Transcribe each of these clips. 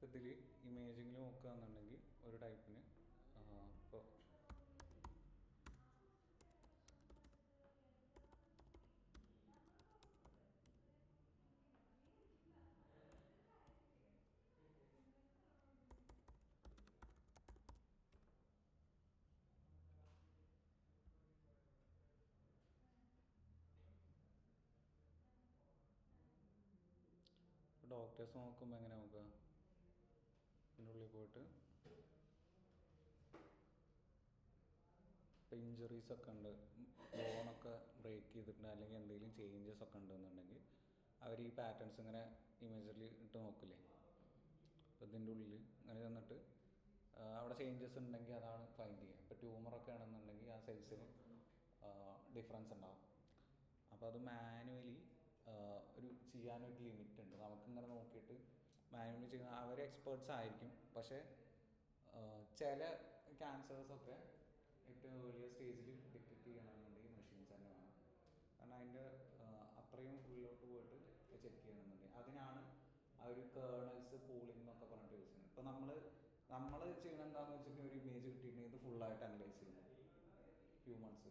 ഇതിൽ ഇമേജിങ്ങിൽ നോക്കുകയാണെന്നുണ്ടെങ്കിൽ ഒരു ടൈപ്പിന് ഇപ്പോൾ ഡോക്ടേഴ്സ് നോക്കുമ്പോൾ എങ്ങനെ നോക്കുക, അതിൻ്റെ ഉള്ളിൽ പോയിട്ട് ഇപ്പോൾ ഇഞ്ചുറീസ് ഒക്കെ ഉണ്ട്, ബോണൊക്കെ ബ്രേക്ക് ചെയ്തിട്ടുണ്ട്, അല്ലെങ്കിൽ എന്തെങ്കിലും ചേഞ്ചസ് ഒക്കെ ഉണ്ടെന്നുണ്ടെങ്കിൽ അവർ ഈ പാറ്റേൺസ് ഇങ്ങനെ ഇമേജിൽ ഇട്ട് നോക്കില്ലേ. അപ്പോൾ ഇതിൻ്റെ ഉള്ളിൽ ഇങ്ങനെ ചെന്നിട്ട് അവിടെ ചേഞ്ചസ് ഉണ്ടെങ്കിൽ അതാണ് ഫൈൻഡ് ചെയ്യുക. ഇപ്പോൾ ട്യൂമറൊക്കെ ആണെന്നുണ്ടെങ്കിൽ ആ സെൽസിന് ഡിഫറൻസ് ഉണ്ടാവും. അപ്പോൾ അത് മാനുവലി ഒരു ചെയ്യാനൊരു ലിമിറ്റ് ഉണ്ട്. നമുക്കിങ്ങനെ നോക്കിയിട്ട് മാനുവലി ചെയ്യുന്ന അവർ എക്സ്പേർട്സ് ആയിരിക്കും. പക്ഷേ ചില ക്യാൻസേഴ്സൊക്കെ ഏറ്റവും ഏർലിയർ സ്റ്റേജിൽ ഡിറ്റക്ട് ചെയ്യണമെന്നുണ്ടെങ്കിൽ മെഷീൻസ് തന്നെ വേണം. കാരണം അതിൻ്റെ അത്രയും ഉള്ളിലോട്ട് പോയിട്ട് ചെക്ക് ചെയ്യണമെന്നുണ്ടെങ്കിൽ അതിനാണ് ആ ഒരു കേർണൽസ് പൂളിംഗ് എന്നൊക്കെ പറഞ്ഞിട്ട് യൂസ് ചെയ്യുന്നത്. ഇപ്പോൾ നമ്മൾ ചെയ്യണം എന്താണെന്ന് വെച്ചിട്ട് ഒരു ഇമേജ് കിട്ടിയിട്ടുണ്ടെങ്കിൽ ഇത് ഫുള്ളായിട്ട് അനലൈസ് ചെയ്യുന്നു ഹ്യൂമൻസ്.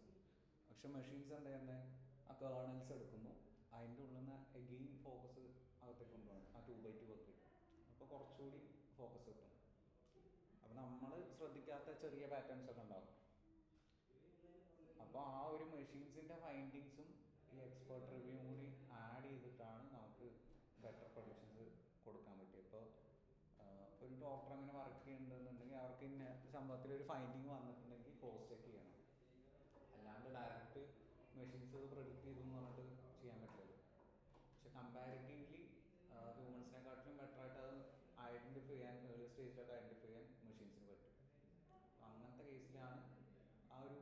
പക്ഷെ മെഷീൻസ് എന്താ ചെയ്യുന്നത്, ആ കേർണൽസ് എടുക്കുന്നു, അതിൻ്റെ ഉള്ളിൽ നിന്ന് എഗെയിൻ ഫോക്കസ് അകത്തേക്ക് കൊണ്ടുപോകണം. ആ 2x2 ഒക്കെ കിട്ടും. അപ്പോൾ കുറച്ചുകൂടി ഫോക്കസ് കിട്ടും. അപ്പോൾ നമ്മൾ ശ്രദ്ധിക്കാത്ത ചെറിയ പാറ്റേൺസ് ഒക്കെ ഉണ്ടാകും. അപ്പോൾ ആ ഒരു മെഷീൻസിൻ്റെ ഫൈൻഡിങ്സും ഈ എക്സ്പേർട്ട് റിവ്യൂവും കൂടി ആഡ് ചെയ്തിട്ടാണ് നമുക്ക് ബെറ്റർ പ്രൊഡക്ഷൻസ് കൊടുക്കാൻ പറ്റുക. ഇപ്പോൾ ഒരു ഡോക്ടർ അങ്ങനെ വർക്ക് ചെയ്യുന്നുണ്ടെന്നുണ്ടെങ്കിൽ അവർക്ക് ഇന്ന സംഭവത്തിൽ ഒരു ഫൈൻഡിങ് വന്നിട്ടുണ്ടെങ്കിൽ ക്രോസ് ചെക്ക് ചെയ്യണം. അല്ലാണ്ട് ഡയറക്റ്റ് മെഷീൻസ് പ്രെഡിക്റ്റ് ചെയ്തു എന്ന് പറഞ്ഞിട്ട് ചെയ്യാൻ പറ്റില്ല. പക്ഷെ കമ്പാരിറ്റീവ്ലി ഹ്യൂമൻസിനെക്കാട്ടിലും ബെറ്ററായിട്ട് അത് ഐഡൻറ്റിഫൈ ചെയ്യാൻ, ഏർലി സ്റ്റേജിലൊക്കെ ഐഡൻറ്റിഫൈ ചെയ്യാൻ മെഷീൻസിന് പറ്റും. അങ്ങനത്തെ കേസിലാണ് ആ ഒരു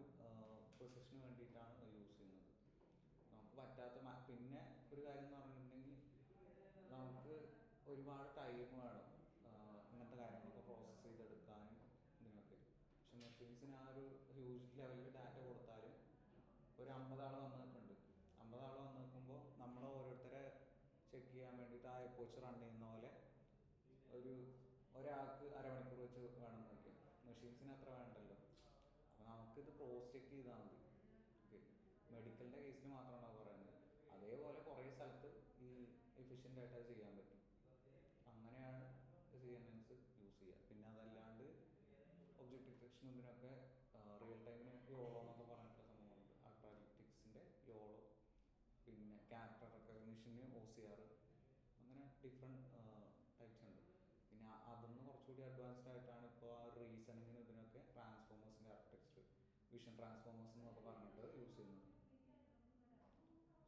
പൊസിഷന് വേണ്ടിയിട്ടാണ് യൂസ് ചെയ്യുന്നത്. നമുക്ക് പറ്റാത്ത പിന്നെ ഒരു കാര്യം എന്ന് പറഞ്ഞിട്ടുണ്ടെങ്കിൽ നമുക്ക് ഒരുപാട് ടൈം വേണം ഇങ്ങനത്തെ കാര്യങ്ങളൊക്കെ പ്രോസസ്സ് ചെയ്തെടുക്കാനും ഇതിനൊക്കെ. പക്ഷെ മെഷീൻസിന് ആ ഒരു ഹ്യൂജ് ലെവലിൽ ഡാറ്റ കൊടുത്താലും ഒരു 50 ആൾ വന്ന് നിൽക്കുന്നുണ്ട്. 50 ആൾ വന്ന് നിൽക്കുമ്പോൾ നമ്മൾ ഓരോരുത്തരെ ചെക്ക് ചെയ്യാൻ വേണ്ടിയിട്ട് ആ എപ്പോച്ച് റൺ ചെയ്യുന്ന പോലെ ഒരാൾക്ക് അരമണിക്കൂർ വെച്ച് വേണമെന്ന് നോക്കിയാൽ മെഷീൻസിന് അത്ര വേണ്ടല്ലോ. അപ്പോൾ നമുക്കിത് ക്രോസ് ചെക്ക് ചെയ്താൽ മതി. ഓക്കെ, മെഡിക്കലിൻ്റെ കേസിൽ മാത്രമാണ് അത് പറയുന്നത്. അതേപോലെ കുറേ സ്ഥലത്ത് ഈ എഫിഷ്യൻ്റ് ആയിട്ട് അത് ചെയ്യാൻ പറ്റും. അങ്ങനെയാണ് CNN യൂസ് ചെയ്യുക. പിന്നെ അതല്ലാണ്ട് ഒബ്ജക്റ്റ് ഡിറ്റക്ഷനും ഇതിനൊക്കെ റിയൽ ടൈമിന് യോളോ എന്നൊക്കെ പറഞ്ഞിട്ടുള്ള സംഭവമുണ്ട്. അൾട്രാലിറ്റിക്സിൻ്റെ യോളോ, പിന്നെ ക്യാരക്ടർ റെക്കഗ്നിഷന് OCR, അങ്ങനെ ഡിഫറെൻറ്റ് ടൈപ്സ് ഉണ്ട്. പിന്നെ അതൊന്ന് കുറച്ചുകൂടി അഡ്വാൻസ്ഡ് ആയിട്ടാണ് ഇപ്പോൾ ആ റീസണിങ്ങിന് ഇതിനൊക്കെ ട്രാൻസ്ഫോമേഴ്സിൻ്റെ ആർക്കിടെക്ചർ, വിഷൻ ട്രാൻസ്ഫോമേഴ്സ് എന്നൊക്കെ പറഞ്ഞിട്ട് യൂസ് ചെയ്യുന്നത്.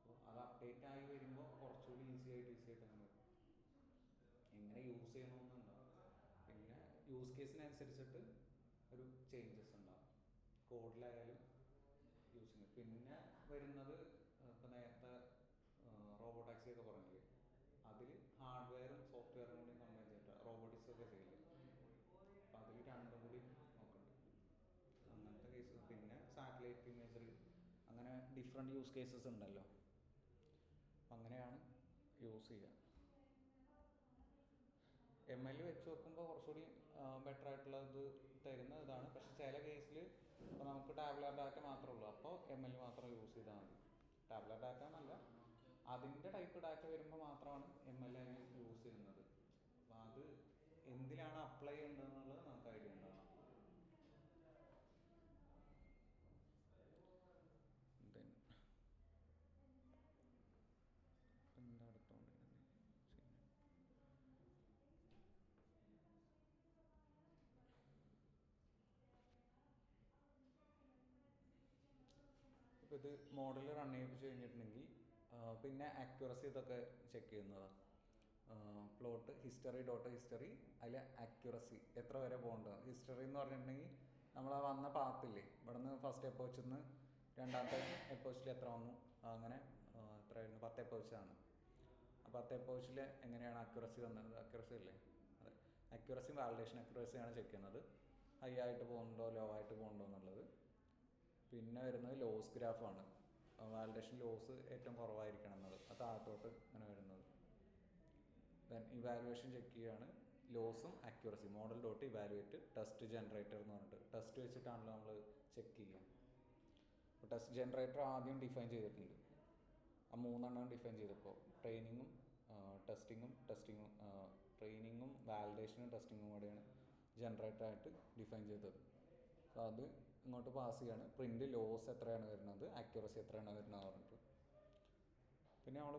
സോ അത് അപ്ഡേറ്റ് ആയി വരുമ്പോൾ കുറച്ചുകൂടി ഈസി ആയിട്ട് അങ്ങനെ വരും. എങ്ങനെ യൂസ് ചെയ്യണമെന്നുണ്ടാവും. പിന്നെ യൂസ് കേസിനനുസരിച്ചിട്ട് ഒരു ചേഞ്ചസ് ഉണ്ടാവും കോഡിലായാലും യൂസിങ്. പിന്നെ വരുന്നത് ഇപ്പോൾ നേരത്തെ റോബോടാക്സി ഒക്കെ പറഞ്ഞില്ലേ, അതിൽ ഹാർഡ്വെയറും സോഫ്റ്റ്വെയറും കൂടി കമ്പൈൻ ചെയ്തിട്ട് റോബോട്ടിക്സ് ഒക്കെ ചെയ്യില്ലേ. അപ്പോൾ അതിൽ രണ്ടും കൂടി നോക്കുന്നുണ്ട് അങ്ങനത്തെ കേസ്. പിന്നെ സാറ്റലൈറ്റ് ഇമേജറി, അങ്ങനെ ഡിഫറെൻറ്റ് യൂസ് കേസസ് ഉണ്ടല്ലോ. അപ്പം അങ്ങനെയാണ് യൂസ് ചെയ്യുക. ML വെച്ച് നോക്കുമ്പോൾ കുറച്ചുകൂടി ബെറ്റർ ആയിട്ടുള്ളത് തരുന്ന ഇതാണ്. പക്ഷെ ചില കേസിൽ ഇപ്പോൾ നമുക്ക് ടാബ്ലർ ഡാറ്റ മാത്രമേ ഉള്ളൂ, അപ്പോൾ ML മാത്രം യൂസ് ചെയ്താൽ മതി. ടാബ്ലർ ഡാറ്റ എന്നല്ല, അതിൻ്റെ ടൈപ്പ് ഡാറ്റ വരുമ്പോൾ മാത്രമാണ് ML യൂസ് ചെയ്യുന്നത്. അപ്പോൾ അത് എന്തിനാണ് അപ്ലൈ ചെയ്യേണ്ടതെന്നുള്ളത് നമുക്ക് ഐഡിയ ഉണ്ടാവണം. എന്താ എടുത്തോണ്ടിരുന്നത് ഇപ്പോൾ ഇത് മോഡൽ റൺ ചെയ്യിപ്പിച്ച് കഴിഞ്ഞിട്ടുണ്ടെങ്കിൽ പിന്നെ ആക്യുറസി ഇതൊക്കെ ചെക്ക് ചെയ്യുന്നതാണ്. പ്ലോട്ട് ഹിസ്റ്ററി അതിൽ ആക്യുറസി എത്ര വരെ പോകേണ്ടത്. ഹിസ്റ്ററി എന്ന് പറഞ്ഞിട്ടുണ്ടെങ്കിൽ നമ്മൾ ആ വന്ന പാത്തില്ലേ, ഇവിടെ നിന്ന് ഫസ്റ്റ് എപ്പോച്ചിൽ നിന്ന് രണ്ടാമത്തെ എപ്പോച്ചിൽ എത്ര വന്നു, അങ്ങനെ എത്രയായിരുന്നു, 10 എപ്പോച്ചാണ്. ആ 10 എപ്പോച്ചിൽ എങ്ങനെയാണ് അക്യുറസി വന്നത്, അക്യുറസി അല്ലേ, അതെ, അക്യുറസിയും വാലിഡേഷൻ അക്യുറസിയാണ് ചെക്ക് ചെയ്യുന്നത്. ഹൈ ആയിട്ട് പോകുന്നുണ്ടോ ലോ ആയിട്ട് പോകുന്നുണ്ടോ എന്നുള്ളത്. പിന്നെ വരുന്നത് ലോസ് ഗ്രാഫാണ്. വാലിഡേഷൻ ലോസ് ഏറ്റവും കുറവായിരിക്കണം എന്നത്, അത് താഴത്തോട്ട് ഇങ്ങനെ വരുന്നത്. ദെൻ ഇവാലുവേഷൻ ചെക്ക് ചെയ്യുകയാണ്. ലോസും accuracy model dot evaluate test generator എന്ന് പറഞ്ഞിട്ട് ടെസ്റ്റ് വെച്ചിട്ടാണല്ലോ നമ്മൾ ചെക്ക് ചെയ്യുക. അപ്പോൾ ടെസ്റ്റ് ജനറേറ്റർ ആദ്യം ഡിഫൈൻ ചെയ്തിട്ടുണ്ട്. ആ 3 ഡിഫൈൻ ചെയ്തപ്പോൾ ട്രെയിനിങ്ങും വാലിഡേഷനും ടെസ്റ്റിങ്ങും കൂടെയാണ് ജനറേറ്ററായിട്ട് ഡിഫൈൻ ചെയ്തത്. അപ്പോൾ അത് ഇങ്ങോട്ട് പാസ് ചെയ്യാണ്. പ്രിൻ്റ് ലോസ് എത്രയാണ് വരുന്നത്, അക്യൂറസി എത്രയാണ് വരുന്നത് പറഞ്ഞിട്ട്. പിന്നെ നമ്മൾ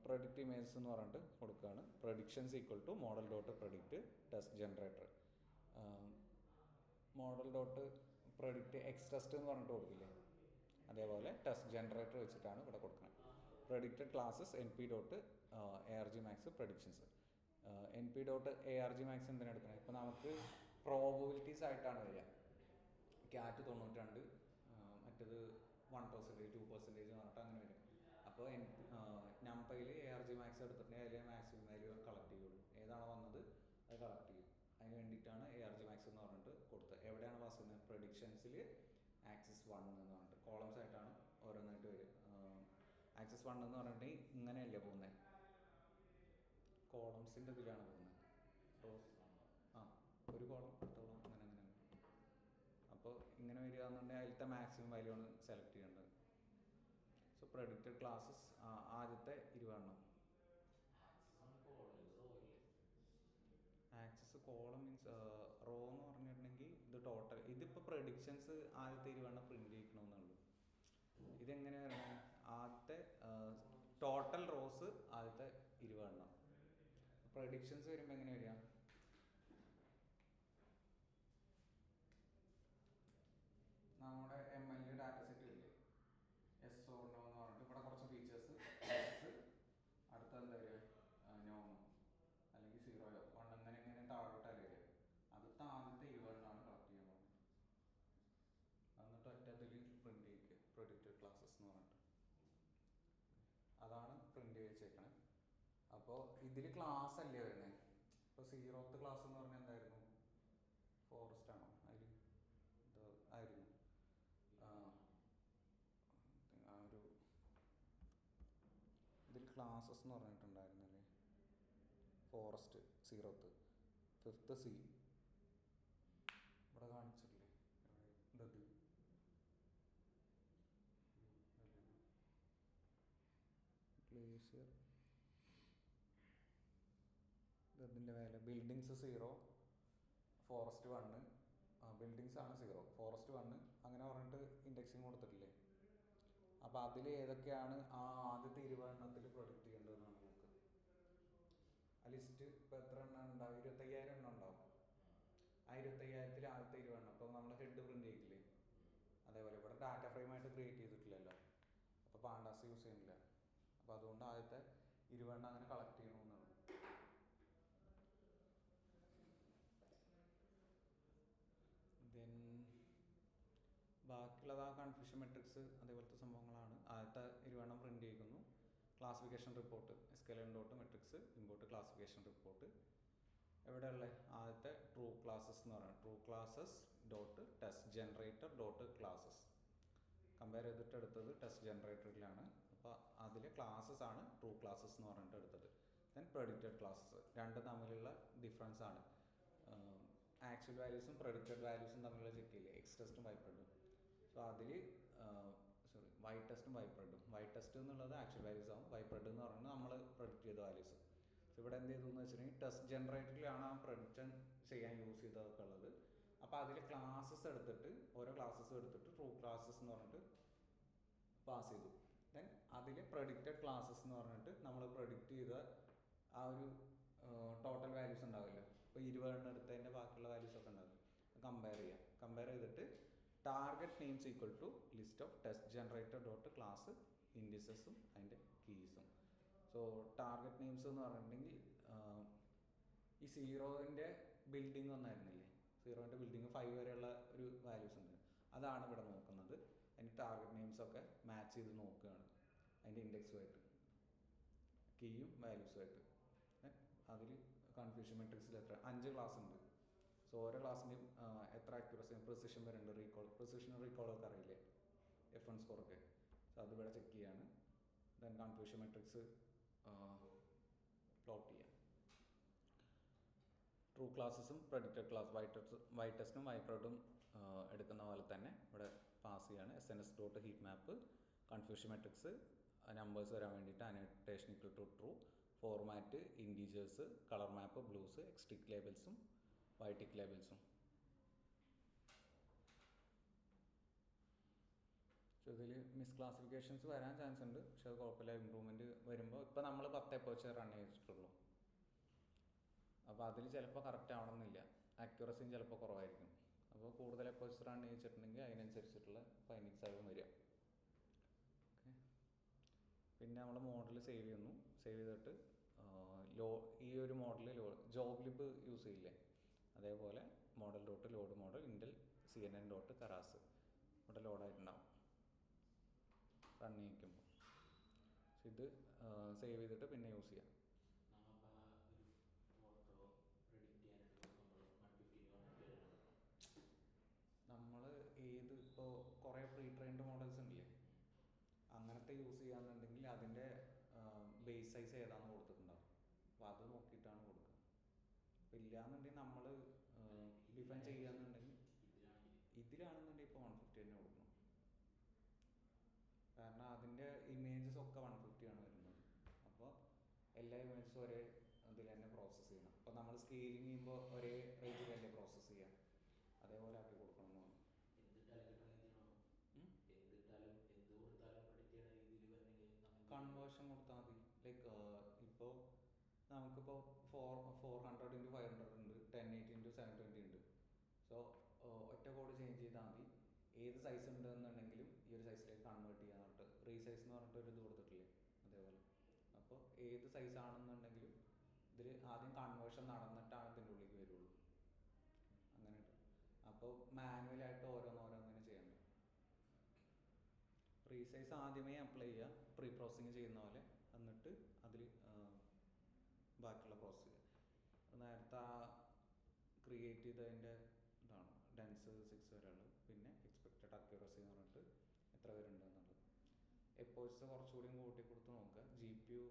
പ്രഡിക്റ്റ് ഇമേജസ് എന്ന് പറഞ്ഞിട്ട് കൊടുക്കുകയാണ്. Predictions equal to model dot predict test generator. Model dot predict X test എന്ന് പറഞ്ഞിട്ട് കൊടുക്കില്ലേ, അതേപോലെ ടെസ്റ്റ് ജനറേറ്റർ വെച്ചിട്ടാണ് ഇവിടെ കൊടുക്കുന്നത്. Predicted classes N P dot ARG max predictions. NP dot ARG max എന്തിനാണ് എടുക്കുന്നത്? ഇപ്പോൾ നമുക്ക് പ്രോബബിലിറ്റീസ് ആയിട്ടാണ് വരിക. ക്യാറ്റ് 92, മറ്റേത് 1%, 2% എന്ന് പറഞ്ഞിട്ട് അങ്ങനെ വരും. അപ്പോൾ നമ്പയിൽ ARG മാക്സ് എടുത്തിട്ടുണ്ടെങ്കിൽ അതിലെ മാക്സിമം വാല്യൂ കളക്ട് ചെയ്യുള്ളൂ. ഏതാണോ വന്നത് അത് കളക്ട് ചെയ്യും. അതിന് വേണ്ടിയിട്ടാണ് ARG മാക്സ് എന്ന് പറഞ്ഞിട്ട് കൊടുത്തത്. എവിടെയാണ് പാസ് ചെയ്യുന്നത്? പ്രഡിക്ഷൻസിൽ ആക്സിസ് 1 എന്ന് പറഞ്ഞിട്ട് കോളംസ് ആയിട്ടാണ് ഓരോന്നായിട്ട് വരിക. ആക്സിസ് 1 എന്ന് പറഞ്ഞിട്ട് ഇങ്ങനെയല്ലേ പോകുന്നത്, കോളംസിൻ്റെ ഇതിലാണ് പോകുന്നത്. ഒരു കോളം അടുത്തോളം അങ്ങനെ. അപ്പോൾ ഇങ്ങനെ വരിക എന്നുണ്ടെങ്കിൽ അതിലത്തെ മാക്സിമം വാല്യൂ ആണ് സെലക്ട് ചെയ്യേണ്ടത്. സോ പ്രഡിക്റ്റഡ് ക്ലാസ്സസ് ആദ്യത്തെ 20. ആക്സസ് കോളം മീൻസ് റോ എന്ന് പറഞ്ഞിട്ടുണ്ടെങ്കിൽ ഇത് ടോട്ടൽ. ഇതിപ്പോൾ പ്രഡിക്ഷൻസ് ആദ്യത്തെ 20 പ്രിന്റ് ചെയ്യിക്കണമെന്നുള്ളൂ. ഇതെങ്ങനെ വരണം? ആദ്യത്തെ ടോട്ടൽ റോസ് ആദ്യത്തെ 20. പ്രഡിക്ഷൻസ് വരുമ്പോൾ എങ്ങനെ വരിക? നമ്മുടെ ML ഡാറ്റ സെറ്റ് ഇല്ലേ, എസ് ഓർ നോ എന്ന് പറഞ്ഞിട്ട് ഇവിടെ കുറച്ച് ഫീച്ചേഴ്സ് അടുത്ത എന്താ വരിക, നോമോ അല്ലെങ്കിൽ 0യോ 1 അങ്ങനെ താഴോട്ടല്ല വരിക. അത് ആദ്യത്തെ 20 കളക്ട് ചെയ്യാൻ പോകുന്നത്. എന്നിട്ട് ഒറ്റത്തിൽ പ്രിന്റ് ചെയ്യിക്കുക പ്രൊഡിക്റ്റഡ് ക്ലാസ്സസ് എന്ന് പറഞ്ഞിട്ട്. അതാണ് പ്രിന്റ് ചെയ്ത് വെച്ചേക്കണേ. അപ്പോൾ ഇതിൽ ക്ലാസ് അല്ലേ വരുന്നത്. ഇപ്പോൾ 0th ക്ലാസ് എന്ന് പറഞ്ഞാൽ എന്തായിരുന്നു? ഫോറസ്റ്റ് ആണോ? അതിൽ ഇത് ആയിരുന്നു ഒരു ഇതിൽ ക്ലാസ്സസ് എന്ന് പറഞ്ഞിട്ടുണ്ടായിരുന്നല്ലേ. ഫോറസ്റ്റ് 0th, 5th C ഇവിടെ കാണിച്ചിട്ടില്ലേ? ഇത് ഗ്ലേഷ്യർ, ഇതിൻ്റെ മേലെ ബിൽഡിങ്സ് 0, ഫോറസ്റ്റ് 1, ബിൽഡിങ്സ് ആണ് 0, ഫോറസ്റ്റ് 1 അങ്ങനെ പറഞ്ഞിട്ട് ഇൻഡെക്സിങ് കൊടുത്തിട്ടില്ലേ. അപ്പോൾ അതിൽ ഏതൊക്കെയാണ് ആ ആദ്യത്തെ 20 പ്രൊഡിക്റ്റ് ചെയ്യേണ്ടതെന്നാണ് നമുക്ക്. ആ ലിസ്റ്റ് ഇപ്പോൾ എത്ര എണ്ണം ഉണ്ടാവും? 25,000 എണ്ണം ഉണ്ടാവും. ആ 25,000 ആദ്യത്തെ 20. അപ്പോൾ നമ്മൾ ഹെഡ് പ്രിന്റ് ചെയ്യില്ലേ, അതേപോലെ ഇവിടെ ഡാറ്റ ഫ്രെയിമായിട്ട് ക്രിയേറ്റ് ചെയ്തിട്ടില്ലല്ലോ, അപ്പോൾ പാണ്ടാസ് യൂസ് ചെയ്യുന്നില്ല. അപ്പോൾ അതുകൊണ്ട് ആദ്യത്തെ 20 അങ്ങനെ കളക്ട് ചെയ്യണമെന്നാണ്. ദെൻ ബാക്കിയുള്ളത് ആ കൺഫ്യൂഷൻ മെട്രിക്സ് അതേപോലത്തെ സംഭവങ്ങളാണ്. ആദ്യത്തെ 20 പ്രിന്റ് ചെയ്യിക്കുന്നു. Classification report SQL dot metrics import classification report. എവിടെയുള്ള ആദ്യത്തെ ട്രൂ ക്ലാസ്സസ് എന്ന് പറയുന്നത് true classes dot test generator dot classes. Compare ചെയ്തിട്ട് എടുത്തത് ടെസ്റ്റ് ജനറേറ്ററിലാണ്. അപ്പോൾ അതിലെ ക്ലാസ്സസ് ആണ് ട്രൂ ക്ലാസ്സസ് എന്ന് പറഞ്ഞിട്ട് എടുത്തത്. ദെൻ പ്രഡിക്റ്റഡ് ക്ലാസ്സസ്, രണ്ട് തമ്മിലുള്ള ഡിഫറൻസ് ആണ്. ആക്ച്വൽ വാല്യൂസും പ്രഡിക്റ്റഡ് വാല്യൂസും തമ്മിലുള്ള ചെക്ക് ചെയ്യില്ലേ, എക്സ് ടെസ്റ്റും വൈ പ്രെഡും. സോ അതിൽ വൈ ടെസ്റ്റും വൈ പ്രെഡും. വൈ ടെസ്റ്റ് എന്നുള്ളത് ആക്ച്വൽ വാല്യൂസ് ആവും, വൈ പ്രെഡ് എന്ന് പറയുന്നത് നമ്മൾ പ്രഡിക്റ്റ് ചെയ്ത വാല്യൂസ്. സോ ഇവിടെ എന്ത് ചെയ്തു എന്ന് വെച്ചിട്ടുണ്ടെങ്കിൽ ടെസ്റ്റ് ജനറേറ്ററിലാണ് ആ പ്രഡിക്ഷൻ ചെയ്യാൻ യൂസ് ചെയ്തതൊക്കെ ഉള്ളത്. അപ്പോൾ അതിൽ ക്ലാസ്സസ് എടുത്തിട്ട് ഓരോ ക്ലാസ്സസും എടുത്തിട്ട് ട്രൂ ക്ലാസ്സസ് എന്ന് പറഞ്ഞിട്ട് പാസ് ചെയ്തു. ദെൻ അതിൽ പ്രഡിക്റ്റഡ് ക്ലാസ്സസ് എന്ന് പറഞ്ഞിട്ട് നമ്മൾ പ്രഡിക്റ്റ് ചെയ്ത ആ ഒരു ടോട്ടൽ വാല്യൂസ് ഉണ്ടാവില്ല. ഇപ്പോൾ 20 എടുത്തതിൻ്റെ ബാക്കിയുള്ള വാല്യൂസ് ഒക്കെ ഉണ്ടാകും. കമ്പയർ ചെയ്യാം. കമ്പയർ ചെയ്തിട്ട് target names equal to list of test generator dot class ഇൻഡിസസും അതിൻ്റെ കീസും. സോ ടാർഗറ്റ് നെയിംസ് എന്ന് പറഞ്ഞിട്ടുണ്ടെങ്കിൽ ഈ 0ൻ്റെ ബിൽഡിംഗ് ഒന്നായിരുന്നില്ലേ, 0ൻ്റെ ബിൽഡിംഗ് 5 വരെയുള്ള ഒരു വാല്യൂസ് ഉണ്ട്, അതാണ് ഇവിടെ നോക്കുന്നത്. അതിൻ്റെ ടാർഗറ്റ് നെയിംസൊക്കെ മാച്ച് ചെയ്ത് നോക്കുകയാണ് അതിൻ്റെ ഇൻഡെക്സുമായിട്ട്, കീയും വാല്യൂസുമായിട്ട്. അതിൽ കൺഫ്യൂഷൻ മെട്രിക്സിൽ എത്ര 5 ക്ലാസ് ഉണ്ട്. സോ ഓരോ ക്ലാസ്സിൻ്റെയും എത്ര അക്യുറസി പ്രിസിഷൻ വരുന്നുണ്ട്, പ്രിസിഷൻ റീകോളൊക്കെ അറിയില്ലേ, F1 സ്കോറൊക്കെ. സോ അതിവിടെ ചെക്ക് ചെയ്യാണ്. ദെൻ കൺഫ്യൂഷൻ മെട്രിക്സ് പ്ലോട്ട് ചെയ്യാം. ട്രൂ ക്ലാസ്സസും പ്രെഡിക്റ്റഡ് ക്ലാസ് വൈറ്റസ്റ്റും വൈപ്രോഡും എടുക്കുന്ന പോലെ തന്നെ ഇവിടെ പാസ് ചെയ്യാണ്. SNS.heatmap, കൺഫ്യൂഷൻ മെട്രിക്സ്, നമ്പേഴ്സ് വരാൻ വേണ്ടിയിട്ട് annotation equal to true, format integers, colour map blues, x tick ലേബിൾസും വൈറ്റിക് ലേബിൾസും. പക്ഷെ ഇതിൽ മിസ്ക്ലാസിഫിക്കേഷൻസ് വരാൻ ചാൻസ് ഉണ്ട്. പക്ഷെ അത് കുഴപ്പമില്ല, ഇമ്പ്രൂവ്മെൻറ്റ് വരുമ്പോൾ ഇപ്പോൾ നമ്മൾ 10 എപ്പോച്ച് റൺ ചെയ്തിട്ടുള്ളൂ. അപ്പോൾ അതിൽ ചിലപ്പോൾ കറക്റ്റ് ആവണമെന്നില്ല, അക്യുറസിയും ചിലപ്പോൾ കുറവായിരിക്കും. അപ്പോൾ കൂടുതൽ എപ്പോച്ച് റൺ ചെയ്തിട്ടുണ്ടെങ്കിൽ അതിനനുസരിച്ചിട്ടുള്ള ഫൈൻഡിങ്സ് ആവും വരിക. ഓക്കെ, പിന്നെ നമ്മൾ മോഡൽ സേവ് ചെയ്യുന്നു. സേവ് ചെയ്തിട്ട് ഈ ഒരു മോഡൽ ജോബ് ലിബ് യൂസ് ചെയ്യില്ലേ, അതേപോലെ ലോഡ് മോഡൽ ഇൻറ്റൽ CNN.keras ഇവിടെ ലോഡായിട്ടുണ്ടാവും റൺ ചെയ്യിക്കുമ്പോൾ. ഇത് സേവ് ചെയ്തിട്ട് പിന്നെ യൂസ് ചെയ്യാം. നമ്മൾ ഇപ്പോൾ കുറേ പ്രീ ട്രെയിൻഡ് മോഡൽസ് ഉണ്ടല്ലേ, അങ്ങനത്തെ യൂസ് ചെയ്യാന്നുണ്ടെങ്കിൽ അതിൻ്റെ ബേസ് സൈസ് ഏതാണെന്ന് കൊടുത്തിട്ടുണ്ടാവും. അപ്പോൾ അത് നോക്കിയിട്ടാണ് കൊടുക്കുക. അപ്പോൾ ഇല്ലയെന്നുണ്ടെങ്കിൽ നമ്മൾ ഡിഫൈൻ ചെയ്യാന്നുണ്ടെങ്കിൽ ഇതിലാണെന്നുണ്ടെങ്കിൽ ഇപ്പോൾ 150 തന്നെ കൊടുക്കണം. കാരണം അതിൻ്റെ ഇമേജസ് ഒക്കെ 150 ആണ് വരുന്നത്. അപ്പോൾ എല്ലാ ഇമേജസും ഒരേ ഇതിൽ തന്നെ പ്രോസസ്സ് ചെയ്യണം. അപ്പോൾ നമ്മൾ സ്കെയിലിംഗ് ചെയ്യുമ്പോൾ ഒരേ റേഞ്ചിൽ തന്നെ പ്രോസസ്സ് ചെയ്യാം. അതേപോലെ ആക്കി കൊടുക്കണം എന്ന് പറഞ്ഞു. കൺവേർഷൻ കൊടുത്താൽ മതി. ലൈക്ക് ഇപ്പോൾ നമുക്കിപ്പോൾ 400x500 ഉണ്ട്, 1080x720 ഉണ്ട്. സോ ഒറ്റ കോഡ് ചേഞ്ച് ചെയ്താൽ മതി. ഏത് സൈസ് ഉണ്ടെന്നുണ്ടെങ്കിലും ഈ ഒരു സൈസിലേക്ക് കൺവേർട്ട് ചെയ്യാൻ പറഞ്ഞിട്ട് റീസൈസ് എന്ന് പറഞ്ഞിട്ട് ഒരു ഇത് കൊടുത്തിട്ടില്ലേ, അതേപോലെ. അപ്പോൾ ഏത് സൈസ് ആണെന്നുണ്ടെങ്കിലും ഇതിൽ ആദ്യം കൺവേർഷൻ നടന്നിട്ടാണ് ഇതിൻ്റെ ഉള്ളിലേക്ക് വരുള്ളൂ. അങ്ങനെ ഉണ്ട്. അപ്പോൾ മാനുവലായിട്ട് ഓരോന്നോരോന്നിനെ ചെയ്യണം. റീസൈസ് ആദ്യമേ അപ്ലൈ ചെയ്യുക, പ്രീ പ്രോസസ്സിങ് ചെയ്യുന്ന പോലെ. എന്നിട്ട് അതിൽ ബാക്കിയുള്ള പ്രോസസ്സ് ചെയ്യുക. നേരത്തെ ക്രിയേറ്റ് ചെയ്തതിൻ്റെ ഇതാണ് ഡെൻസ് 6 വരെയുള്ളത്. പിന്നെ എക്സ്പെക്റ്റഡ് അക്യൂറസി എന്ന് പറഞ്ഞിട്ട് എത്ര പേരുണ്ടെന്നുള്ളത്. എപ്പോഴ്സ് കുറച്ചുകൂടി കൂട്ടി കൊടുത്ത് നോക്കുക. GPU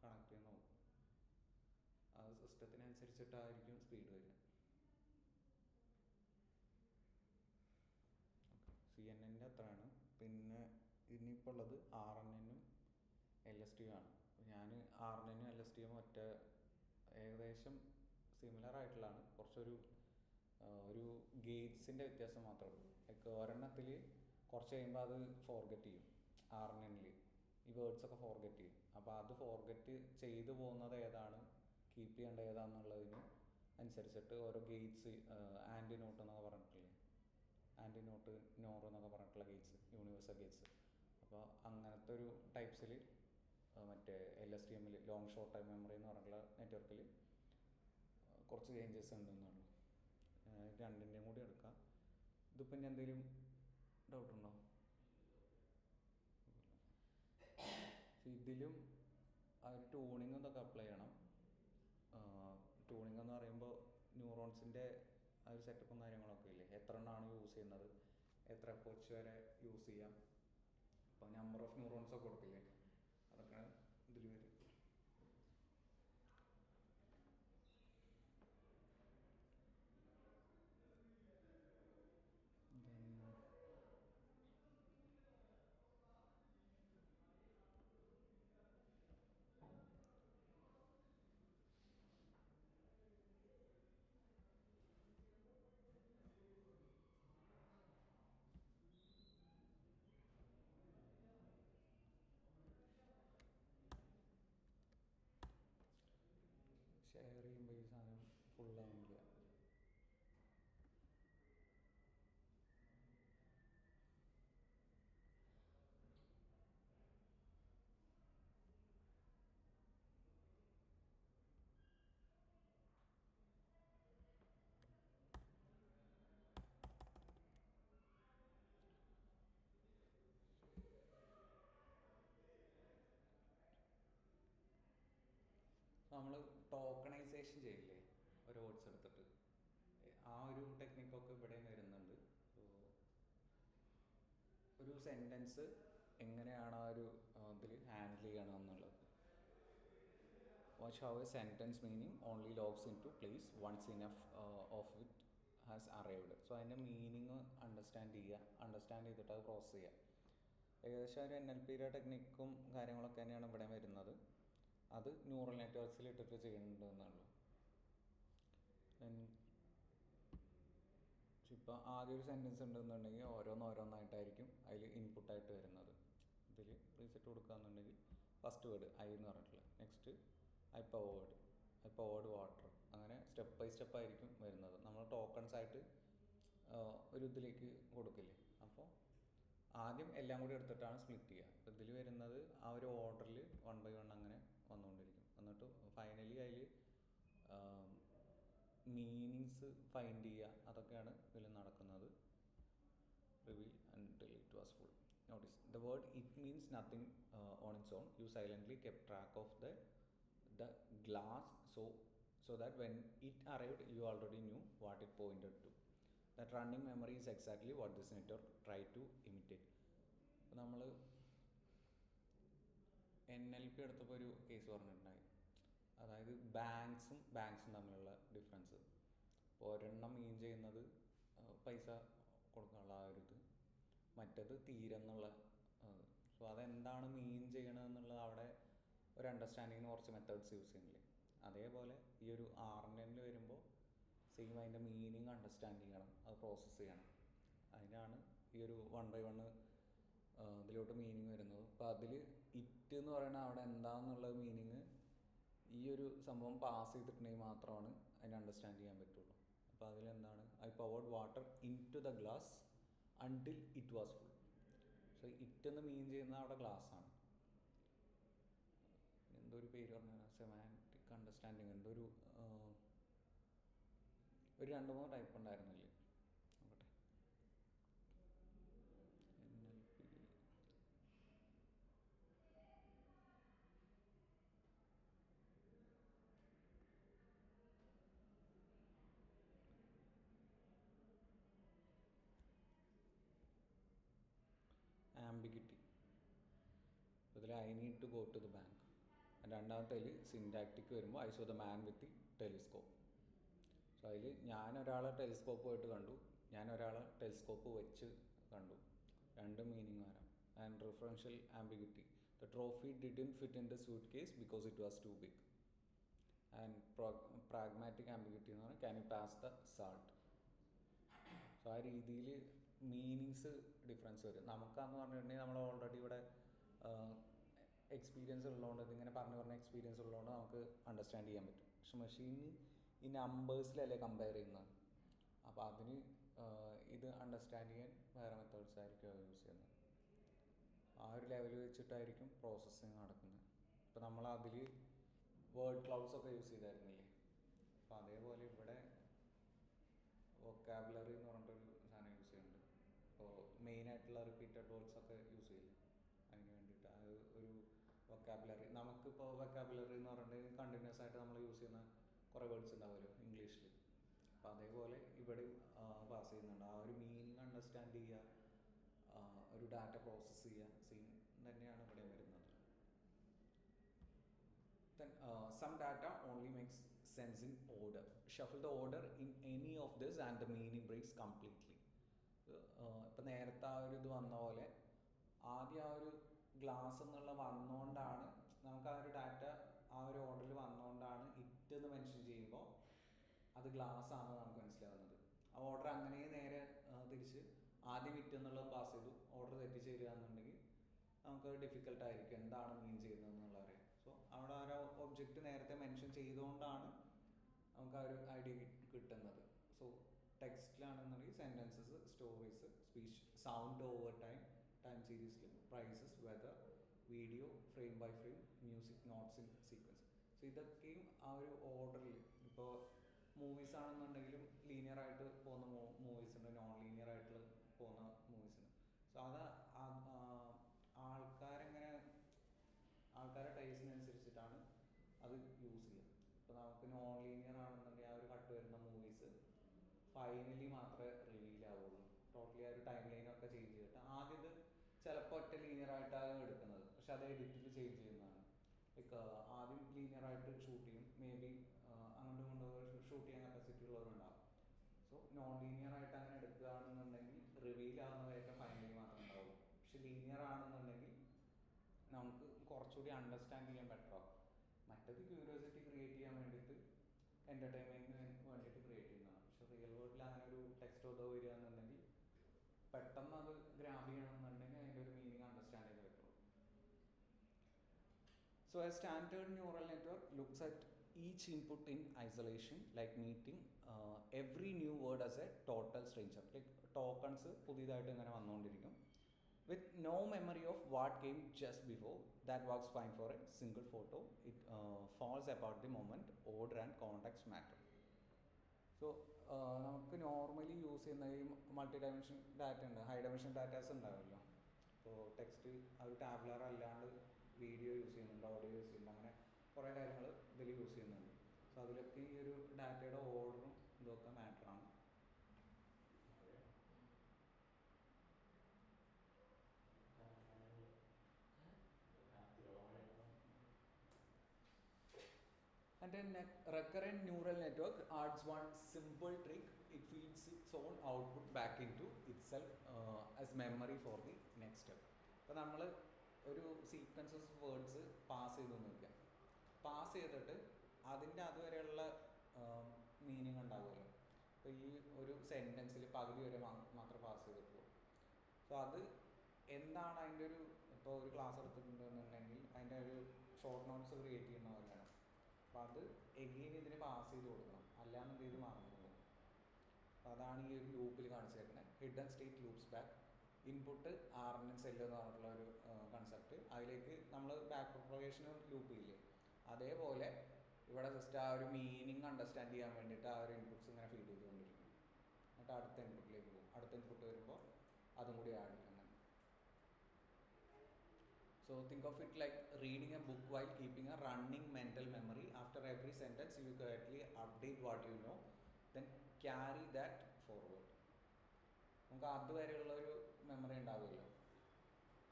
കണക്ട് ചെയ്ത് നോക്കുക. അത് സിസ്റ്റത്തിനനുസരിച്ചിട്ടായിരിക്കും സ്പീഡ് വരിക. CNN അത്രയാണ്. പിന്നെ ഇനിയിപ്പോൾ ഉള്ളത് RNN-ഉം LSTM ആണ്. ഞാൻ RNN-ഉം LSTM ഒറ്റ ഏകദേശം സിമിലർ ആയിട്ടുള്ളതാണ്. കുറച്ചൊരു ഗേറ്റ്സിൻ്റെ വ്യത്യാസം മാത്രമേ ഉള്ളൂ. ലൈക്ക് ഒരെണ്ണത്തിൽ കുറച്ച് കഴിയുമ്പോൾ അത് ഫോർഗെറ്റ് ചെയ്യും. RNN-ൽ ഈ വേർഡ്സൊക്കെ ഫോർഗെറ്റ് ചെയ്യും. അപ്പോൾ അത് ഫോർഗെറ്റ് ചെയ്തു പോകുന്നത് ഏതാണ്, കീപ്പ് ചെയ്യേണ്ട ഏതാണെന്നുള്ളതിന് അനുസരിച്ചിട്ട് ഓരോ ഗേറ്റ്സ്, ആൻറ്റി നോട്ട് എന്നൊക്കെ പറഞ്ഞിട്ടില്ലേ, ആൻറ്റി നോട്ട് നോറ് എന്നൊക്കെ പറഞ്ഞിട്ടുള്ള ഗേറ്റ്സ്, യൂണിവേഴ്സൽ ഗേറ്റ്സ്. അപ്പോൾ അങ്ങനത്തെ ഒരു ടൈപ്സിൽ മറ്റേ LSTM-ൽ ലോങ് ഷോർട്ട് ടൈം മെമ്മറി എന്ന് പറഞ്ഞിട്ടുള്ള നെറ്റ്വർക്കിൽ കുറച്ച് ചേഞ്ചസ് ഉണ്ടെന്നുള്ളൂ. രണ്ടിൻ്റെയും കൂടി എടുക്കാം. ഇതിപ്പോൾ ഇനി എന്തെങ്കിലും ഡൗട്ടുണ്ടോ? ഇതിലും ആ ഒരു ട്യൂണിങ് ഇതൊക്കെ അപ്ലൈ ചെയ്യണം. ട്യൂണിങ് എന്ന് പറയുമ്പോൾ ന്യൂറോൺസിൻ്റെ ആ ഒരു സെറ്റപ്പും കാര്യങ്ങളൊക്കെ ഇല്ലേ, എത്ര എണ്ണമാണ് യൂസ് ചെയ്യുന്നത്, എത്ര എപ്പോച്ച് വരെ യൂസ് ചെയ്യാം, അപ്പോൾ നമ്പർ ഓഫ് ന്യൂറോൺസ് ഒക്കെ കൊടുക്കില്ലേ, അതൊക്കെ ഇതിൽ വരും. ഷെയർ ചെയ്യുമ്പോൾ ഈ സാധനം ഫുള്ളാവില്ല. നമ്മൾ ടോക്കണൈസേഷൻ ചെയ്യില്ലേ ഒരു വേർഡ്സ് എടുത്തിട്ട്, ആ ഒരു ടെക്നിക്കൊക്കെ ഇവിടെയും വരുന്നുണ്ട്. സോ ഒരു സെൻറ്റൻസ് എങ്ങനെയാണ് ആ ഒരു ഇതിൽ ഹാൻഡിൽ ചെയ്യണം എന്നുള്ളത്. Watch how a sentence meaning only logs into place once enough of it has arrived. So അതിൻ്റെ മീനിങ് അണ്ടർസ്റ്റാൻഡ് ചെയ്തിട്ട് അത് പ്രോസസ്സ് ചെയ്യുക. ഏകദേശം ഒരു NLPയുടെ ടെക്നിക്കും കാര്യങ്ങളൊക്കെ തന്നെയാണ് ഇവിടെ വരുന്നത്. അത് ന്യൂറൽ നെറ്റ്വർക്ക്സിൽ ഇട്ടിട്ട് ചെയ്യുന്നുണ്ട് എന്നുള്ളൂ. ഇപ്പോൾ ആദ്യം ഒരു സെൻറ്റൻസ് ഉണ്ടെന്നുണ്ടെങ്കിൽ ഓരോന്നായിട്ടായിരിക്കും അതിൽ ഇൻപുട്ടായിട്ട് വരുന്നത്. ഇതിൽ റീസെറ്റ് കൊടുക്കുകയെന്നുണ്ടെങ്കിൽ ഫസ്റ്റ് വേർഡ് ഐ എന്ന് പറഞ്ഞിട്ടുള്ളത്, നെക്സ്റ്റ് ഐ പവേർഡ് വാട്ടർ, അങ്ങനെ സ്റ്റെപ്പ് ബൈ സ്റ്റെപ്പ് ആയിരിക്കും വരുന്നത്. നമ്മൾ ടോക്കൺസ് ആയിട്ട് ഒരു ഇതിലേക്ക് കൊടുക്കില്ലേ, അപ്പോൾ ആദ്യം എല്ലാം കൂടി എടുത്തിട്ടാണ് സ്പ്ലിറ്റ് ചെയ്യുക. അപ്പോൾ ഇതിൽ വരുന്നത് ആ ഒരു ഓർഡറിൽ 1 by 1 അങ്ങനെ വന്നുകൊണ്ടിരിക്കും. എന്നിട്ട് ഫൈനലി അതിൽ മീനിങ്സ് ഫൈൻഡ് ചെയ്യുക, അതൊക്കെയാണ് ഇതിൽ നടക്കുന്നത്. Reveal until it was full. Notice the word it means nothing on its own. You silently kept track of the glass so that when it arrived you already knew what it pointed to. That running memory is exactly what this network tried to imitate. അപ്പോൾ നമ്മൾ NLP എടുത്തപ്പോൾ ഒരു case പറഞ്ഞിട്ടുണ്ടായി. അതായത് ബാങ്ക്സും തമ്മിലുള്ള difference. ഇപ്പോൾ ഒരെണ്ണം മീൻ ചെയ്യുന്നത് പൈസ കൊടുക്കാനുള്ള ആ ഒരു ഇത്, മറ്റത് തീരെന്നുള്ള സോ അതെന്താണ് മീൻ ചെയ്യണമെന്നുള്ളത് അവിടെ ഒരു അണ്ടർസ്റ്റാൻഡിങ്ങിന് കുറച്ച് മെത്തേഡ്സ് യൂസ് ചെയ്യുന്നില്ലേ. അതേപോലെ ഈ ഒരു RNN വരുമ്പോൾ സെയിം അതിൻ്റെ മീനിങ് അണ്ടർസ്റ്റാൻഡ് ചെയ്യണം, അത് പ്രോസസ്സ് ചെയ്യണം. അതിനാണ് ഈ ഒരു 1 by 1 ഇതിലോട്ട് മീനിങ് വരുന്നത്. അപ്പോൾ അതിൽ ഇറ്റ് എന്ന് പറയുന്ന അവിടെ എന്താണെന്നുള്ള മീനിങ് ഈ ഒരു സംഭവം പാസ് ചെയ്തിട്ടുണ്ടെങ്കിൽ മാത്രമാണ് അതിനെ അണ്ടർസ്റ്റാൻഡ് ചെയ്യാൻ പറ്റുള്ളൂ. അപ്പോൾ അതിലെന്താണ് I poured water into the glass until it was full. So it എന്ന് മീൻ ചെയ്യുന്നത് അവിടെ ഗ്ലാസ് ആണ്. എന്തോ ഒരു പേര് പറഞ്ഞാൽ സെമാൻറ്റിക് അണ്ടർസ്റ്റാൻഡിങ്, എന്തോ ഒരു 2-3 ടൈപ്പ് ഉണ്ടായിരുന്നില്ലേ, നോക്കട്ടെ. NLP ambiguity. അതിൽ I need to go to the bank. രണ്ടാമത്തേൽ സിൻറ്റാക്റ്റിക് വരുമ്പോൾ I saw the man with the telescope. So അതിൽ ഞാനൊരാളെ ടെലിസ്കോപ്പ് പോയിട്ട് കണ്ടു, ഞാനൊരാളെ ടെലിസ്കോപ്പ് വെച്ച് കണ്ടു, രണ്ട് മീനിങ് വരാം. And referential ambiguity, the trophy didn't fit in the suitcase because it was too big. And pragmatic ambiguity എന്ന് പറഞ്ഞാൽ can you pass the salt. So ആ രീതിയിൽ മീനിങ്സ് ഡിഫറൻസ് വരും. നമുക്കാന്ന് പറഞ്ഞിട്ടുണ്ടെങ്കിൽ നമ്മൾ ഓൾറെഡി ഇവിടെ എക്സ്പീരിയൻസ് ഉള്ളതുകൊണ്ട്, ഇതിങ്ങനെ പറഞ്ഞ എക്സ്പീരിയൻസ് ഉള്ളതുകൊണ്ട് നമുക്ക് അണ്ടർസ്റ്റാൻഡ് ചെയ്യാൻ പറ്റും. പക്ഷെ മെഷീന് ഈ നമ്പേഴ്സിലല്ലേ കമ്പയർ ചെയ്യുന്നത്, അപ്പോൾ അതിന് ഇത് അണ്ടർസ്റ്റാൻഡ് ചെയ്യാൻ വേറെ മെത്തേഡ്സ് ആയിരിക്കും യൂസ് ചെയ്യുന്നത്. ആ ഒരു ലെവൽ വെച്ചിട്ടായിരിക്കും പ്രോസസ്സിങ് നടക്കുന്നത്. ഇപ്പോൾ നമ്മൾ അതിൽ വേർഡ് ക്ലൗഡ്സ് ഒക്കെ യൂസ് ചെയ്തായിരുന്നില്ലേ, അപ്പോൾ അതേപോലെ ഇവിടെ വൊക്കാബുലറി എന്ന് പറഞ്ഞിട്ടൊരു സാധനം യൂസ് ചെയ്യുന്നുണ്ട്. ഇപ്പോൾ മെയിനായിട്ടുള്ള റിപ്പീറ്റഡ് വേർഡ്സ് ഒക്കെ യൂസ് ചെയ്യില്ല, അതിന് വേണ്ടിയിട്ട് അത് ഒരു വൊക്കാബുലറി. നമുക്കിപ്പോൾ വൊക്കാബുലറി എന്ന് പറഞ്ഞിട്ട് കണ്ടിന്യൂസ് ആയിട്ട് നമ്മൾ യൂസ് ചെയ്യുന്ന കുറേ വേർഡ്സ് ഉണ്ടാവുമല്ലോ ഇംഗ്ലീഷിൽ, അപ്പോൾ അതേപോലെ ഇവിടെ പാസ് ചെയ്യുന്നുണ്ട്. ആ ഒരു മീനിങ് അണ്ടർസ്റ്റാൻഡ് ചെയ്യുക, ഒരു ഡാറ്റ പ്രോസസ്സ് ചെയ്യുക, സെയിം തന്നെയാണ് ഇവിടെ വരുന്നത്. Then some data only makes sense in order. Shuffle the order in any of this and the meaning breaks completely. ഇപ്പം നേരത്തെ ആ ഒരു ഇത് വന്ന പോലെ ആദ്യം ആ ഒരു ഗ്ലാസ് എന്നുള്ള വന്നുകൊണ്ടാണ് നമുക്ക് ആ ഒരു ഡാറ്റ ആ ഒരു ഓർഡറിൽ വന്നുകൊണ്ടാണ് ഇറ്റ് എന്ന് മെൻഷൻ ചെയ്യുമ്പോൾ അത് ഗ്ലാസ് ആണെന്ന് നമുക്ക് മനസ്സിലാവുന്നത്. ആ ഓർഡർ അങ്ങനെ നേരെ തിരിച്ച് ആദ്യം ഇറ്റ് എന്നുള്ളത് പാസ് ചെയ്തു ഓർഡർ തെറ്റിച്ച് തരിക എന്നുണ്ടെങ്കിൽ നമുക്ക് ഡിഫിക്കൽട്ടായിരിക്കും എന്താണ് മീൻ ചെയ്യുന്നത് എന്നുള്ള അറിയാം. സോ അവിടെ ആ ഒരു ഒബ്ജക്റ്റ് നേരത്തെ മെൻഷൻ ചെയ്തുകൊണ്ടാണ് നമുക്ക് ആ ഒരു ഐഡിയ കിട്ടുന്നത്. സോ ടെക്സ്റ്റിലാണെന്നുണ്ടെങ്കിൽ sentences, stories, speech, sound over time സീരീസിൽ, prices, weather, video, frame by frame, music, notes in sequence. So ഇതൊക്കെയും ആ ഒരു ഓർഡറിൽ, ഇപ്പോൾ മൂവീസ് ആണെന്നുണ്ടെങ്കിലും ലീനിയർ ആയിട്ട് പോകുന്ന മൂവീസ് ഉണ്ട്, നോൺ ലീനിയർ ആയിട്ട് പോകുന്ന മൂവീസ് ഉണ്ട്. സോ അത് ആൾക്കാരുടെ ടേസ്റ്റിനനുസരിച്ചിട്ടാണ് അത് യൂസ് ചെയ്യുക. ഇപ്പോൾ നമുക്ക് നോൺ ലീനിയർ ആണെന്നുണ്ടെങ്കിൽ ആ ഒരു കട്ട് വരുന്ന മൂവീസ് ഫൈനലി മാത്രമേ റിവീൽ ആവുള്ളൂ. ടോട്ടലി ആ ഒരു ടൈം ലൈനൊക്കെ ചേഞ്ച് ചെയ്തിട്ട് ആദ്യം ഇത് ചിലപ്പോൾ ഒറ്റ ലീനിയർ ആയിട്ടാണ് എടുക്കുന്നത്, പക്ഷെ അത് എഡിറ്റിൽ ചേഞ്ച് ചെയ്യുന്നതാണ്. ലൈക്ക് ആദ്യം ലീനിയറായിട്ട് ഷൂട്ട് ചെയ്യും, മേ ബി അങ്ങോട്ടും ഇങ്ങോട്ടും ഷൂട്ട് ചെയ്യാൻ കപ്പാസിറ്റി ഉള്ളവരുണ്ടാവും. സോ നോൺ ലീനിയർ ആയിട്ട് അങ്ങനെ എടുക്കുകയാണെന്നുണ്ടെങ്കിൽ റിവീൽ ആവുന്ന വേഗം ഫൈനലി മാത്രമേ ഉണ്ടാവുള്ളൂ. പക്ഷെ ലീനിയർ ആണെന്നുണ്ടെങ്കിൽ നമുക്ക് കുറച്ചുകൂടി അണ്ടർസ്റ്റാൻഡ് ചെയ്യാൻ ബെറ്റർ ആവും. മറ്റത് ക്യൂരിയോസിറ്റി ക്രിയേറ്റ് ചെയ്യാൻ വേണ്ടിയിട്ട് എൻ്റർടൈൻമെൻറ്റിന് വേണ്ടിയിട്ട് ക്രിയേറ്റ് ചെയ്യുന്നതാണ്. പക്ഷെ റിയൽ വേൾഡിൽ അങ്ങനെ ഒരു ടെക്സ്റ്റ് ഓതോ വരിക എന്നുണ്ടെങ്കിൽ പെട്ടെന്ന് അത് ഗ്രാബ് ചെയ്യണമെന്നുണ്ടെങ്കിൽ അതിൻ്റെ ഒരു മീനിങ് അണ്ടർസ്റ്റാൻഡ് ചെയ്ത് പറ്റുള്ളൂ. So a standard neural network looks at each input in isolation, like meeting every new word as a total stranger. Like tokens പുതിയതായിട്ട് ഇങ്ങനെ വന്നുകൊണ്ടിരിക്കും. With no memory of what came just before. That works fine for a single photo. It falls apart the moment order and context matter. So നമുക്ക് normally use ചെയ്യുന്ന ഈ multi dimension data ഉണ്ട്, high dimension datas ഉണ്ടാവുമല്ലോ. ഇപ്പോൾ text അത് tabular അല്ലാണ്ട് video use ചെയ്യുന്നുണ്ട്, audio use ചെയ്യുന്നുണ്ട്, അങ്ങനെ കുറേ കാര്യങ്ങൾ ഇതിൽ യൂസ് ചെയ്യുന്നുണ്ട്. സോ അതിലൊക്കെ ഈ ഒരു ഡാറ്റയുടെ ഓർഡറും ഇതൊക്കെ മാറ്ററാണ്. And a recurrent neural network adds one simple trick. It feeds its own output back into itself as memory for the next step. അപ്പോൾ നമ്മൾ ഒരു സീക്വൻസസ് വേർഡ്സ് പാസ് ചെയ്തു നോക്കാം. പാസ് ചെയ്തിട്ട് അതിൻ്റെ അതുവരെയുള്ള മീനിങ് ഉണ്ടാവുമല്ലോ. അപ്പോൾ ഈ ഒരു സെൻറ്റൻസിൽ പകുതി വരെ മാത്രം പാസ് ചെയ്തിട്ടുള്ളൂ. സോ അത് എന്താണ് അതിൻ്റെ ഒരു, ഇപ്പോൾ ഒരു ക്ലാസ് എടുത്തിട്ടുണ്ടെന്നുണ്ടെങ്കിൽ അതിൻ്റെ ഒരു ഷോർട്ട് നോട്ട്സ് ക്രിയേറ്റ് ചെയ്യുന്ന പോലെയാണ്. അപ്പോൾ അത് എഗെയിൻ ഇതിന് പാസ് ചെയ്ത് കൊടുക്കണം, അല്ലാന്നുണ്ടെങ്കിൽ ഇത് മറന്നു പോകും. അപ്പോൾ അതാണ് ഈ ഒരു ലൂപ്പിൽ കാണിച്ചേക്കുന്നത്. Hidden state loops back. Input RNN cell എന്ന് പറഞ്ഞിട്ടുള്ള ഒരു കൺസെപ്റ്റ്. അതിലേക്ക് നമ്മൾ ബാക്ക് പ്രൊപ്പഗേഷൻ ലൂപ്പ് ഇല്ലേ, അതേപോലെ ഇവിടെ ജസ്റ്റ് ആ ഒരു മീനിങ് അണ്ടർസ്റ്റാൻഡ് ചെയ്യാൻ വേണ്ടിയിട്ട് ആ ഒരു ഇൻപുട്ട്സ് ഇങ്ങനെ ഫീഡ് ചെയ്തുകൊണ്ടിരിക്കും. എന്നിട്ട് അടുത്ത ഇൻപുട്ടിലേക്ക് പോകും. അടുത്ത ഇൻപുട്ട് വരുമ്പോൾ അതും കൂടി ആഡ് ചെയ്യണം. So think of it like reading a book while keeping a running mental memory. After every sentence you correctly update what you know, then carry that forward. നമുക്ക് അതുവരെയുള്ള ഒരു മെമ്മറി ഉണ്ടാവുമല്ലോ,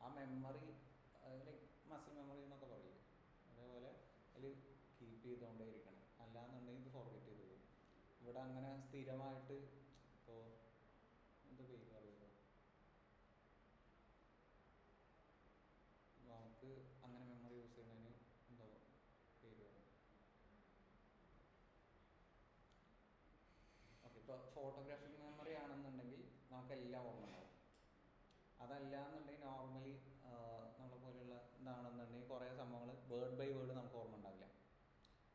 ആ മെമ്മറി ലൈക്ക് മസിൽ മെമ്മറി എന്നൊക്കെ പറയില്ലേ, അതേപോലെ അതിൽ keep ചെയ്തുകൊണ്ടേ ഇരിക്കണം. അല്ലാന്നുണ്ടെങ്കിൽ ഇത് ഫോർഗെറ്റ് ചെയ്ത് പോകും. ഇവിടെ അങ്ങനെ സ്ഥിരമായിട്ട് ഇപ്പോൾ എന്ത് പേര് പറയുമോ, നമുക്ക് അങ്ങനെ മെമ്മറി യൂസ് ചെയ്യുന്നതിന് എന്തോ പേര് പറയും. ഓക്കെ, ഇപ്പോൾ ഫോട്ടോഗ്രാഫിക് മെമ്മറി ആണെന്നുണ്ടെങ്കിൽ നമുക്കെല്ലാം ഓർമ്മ ഉണ്ടാവും. അതല്ല എന്നുണ്ടെങ്കിൽ നോർമലി നമ്മളെ പോലെയുള്ള എന്താണെന്നുണ്ടെങ്കിൽ കുറേ സംഭവങ്ങൾ വേർഡ് ബൈ വേർഡ് നമുക്ക് ഓർമ്മ ഉണ്ടാവില്ല.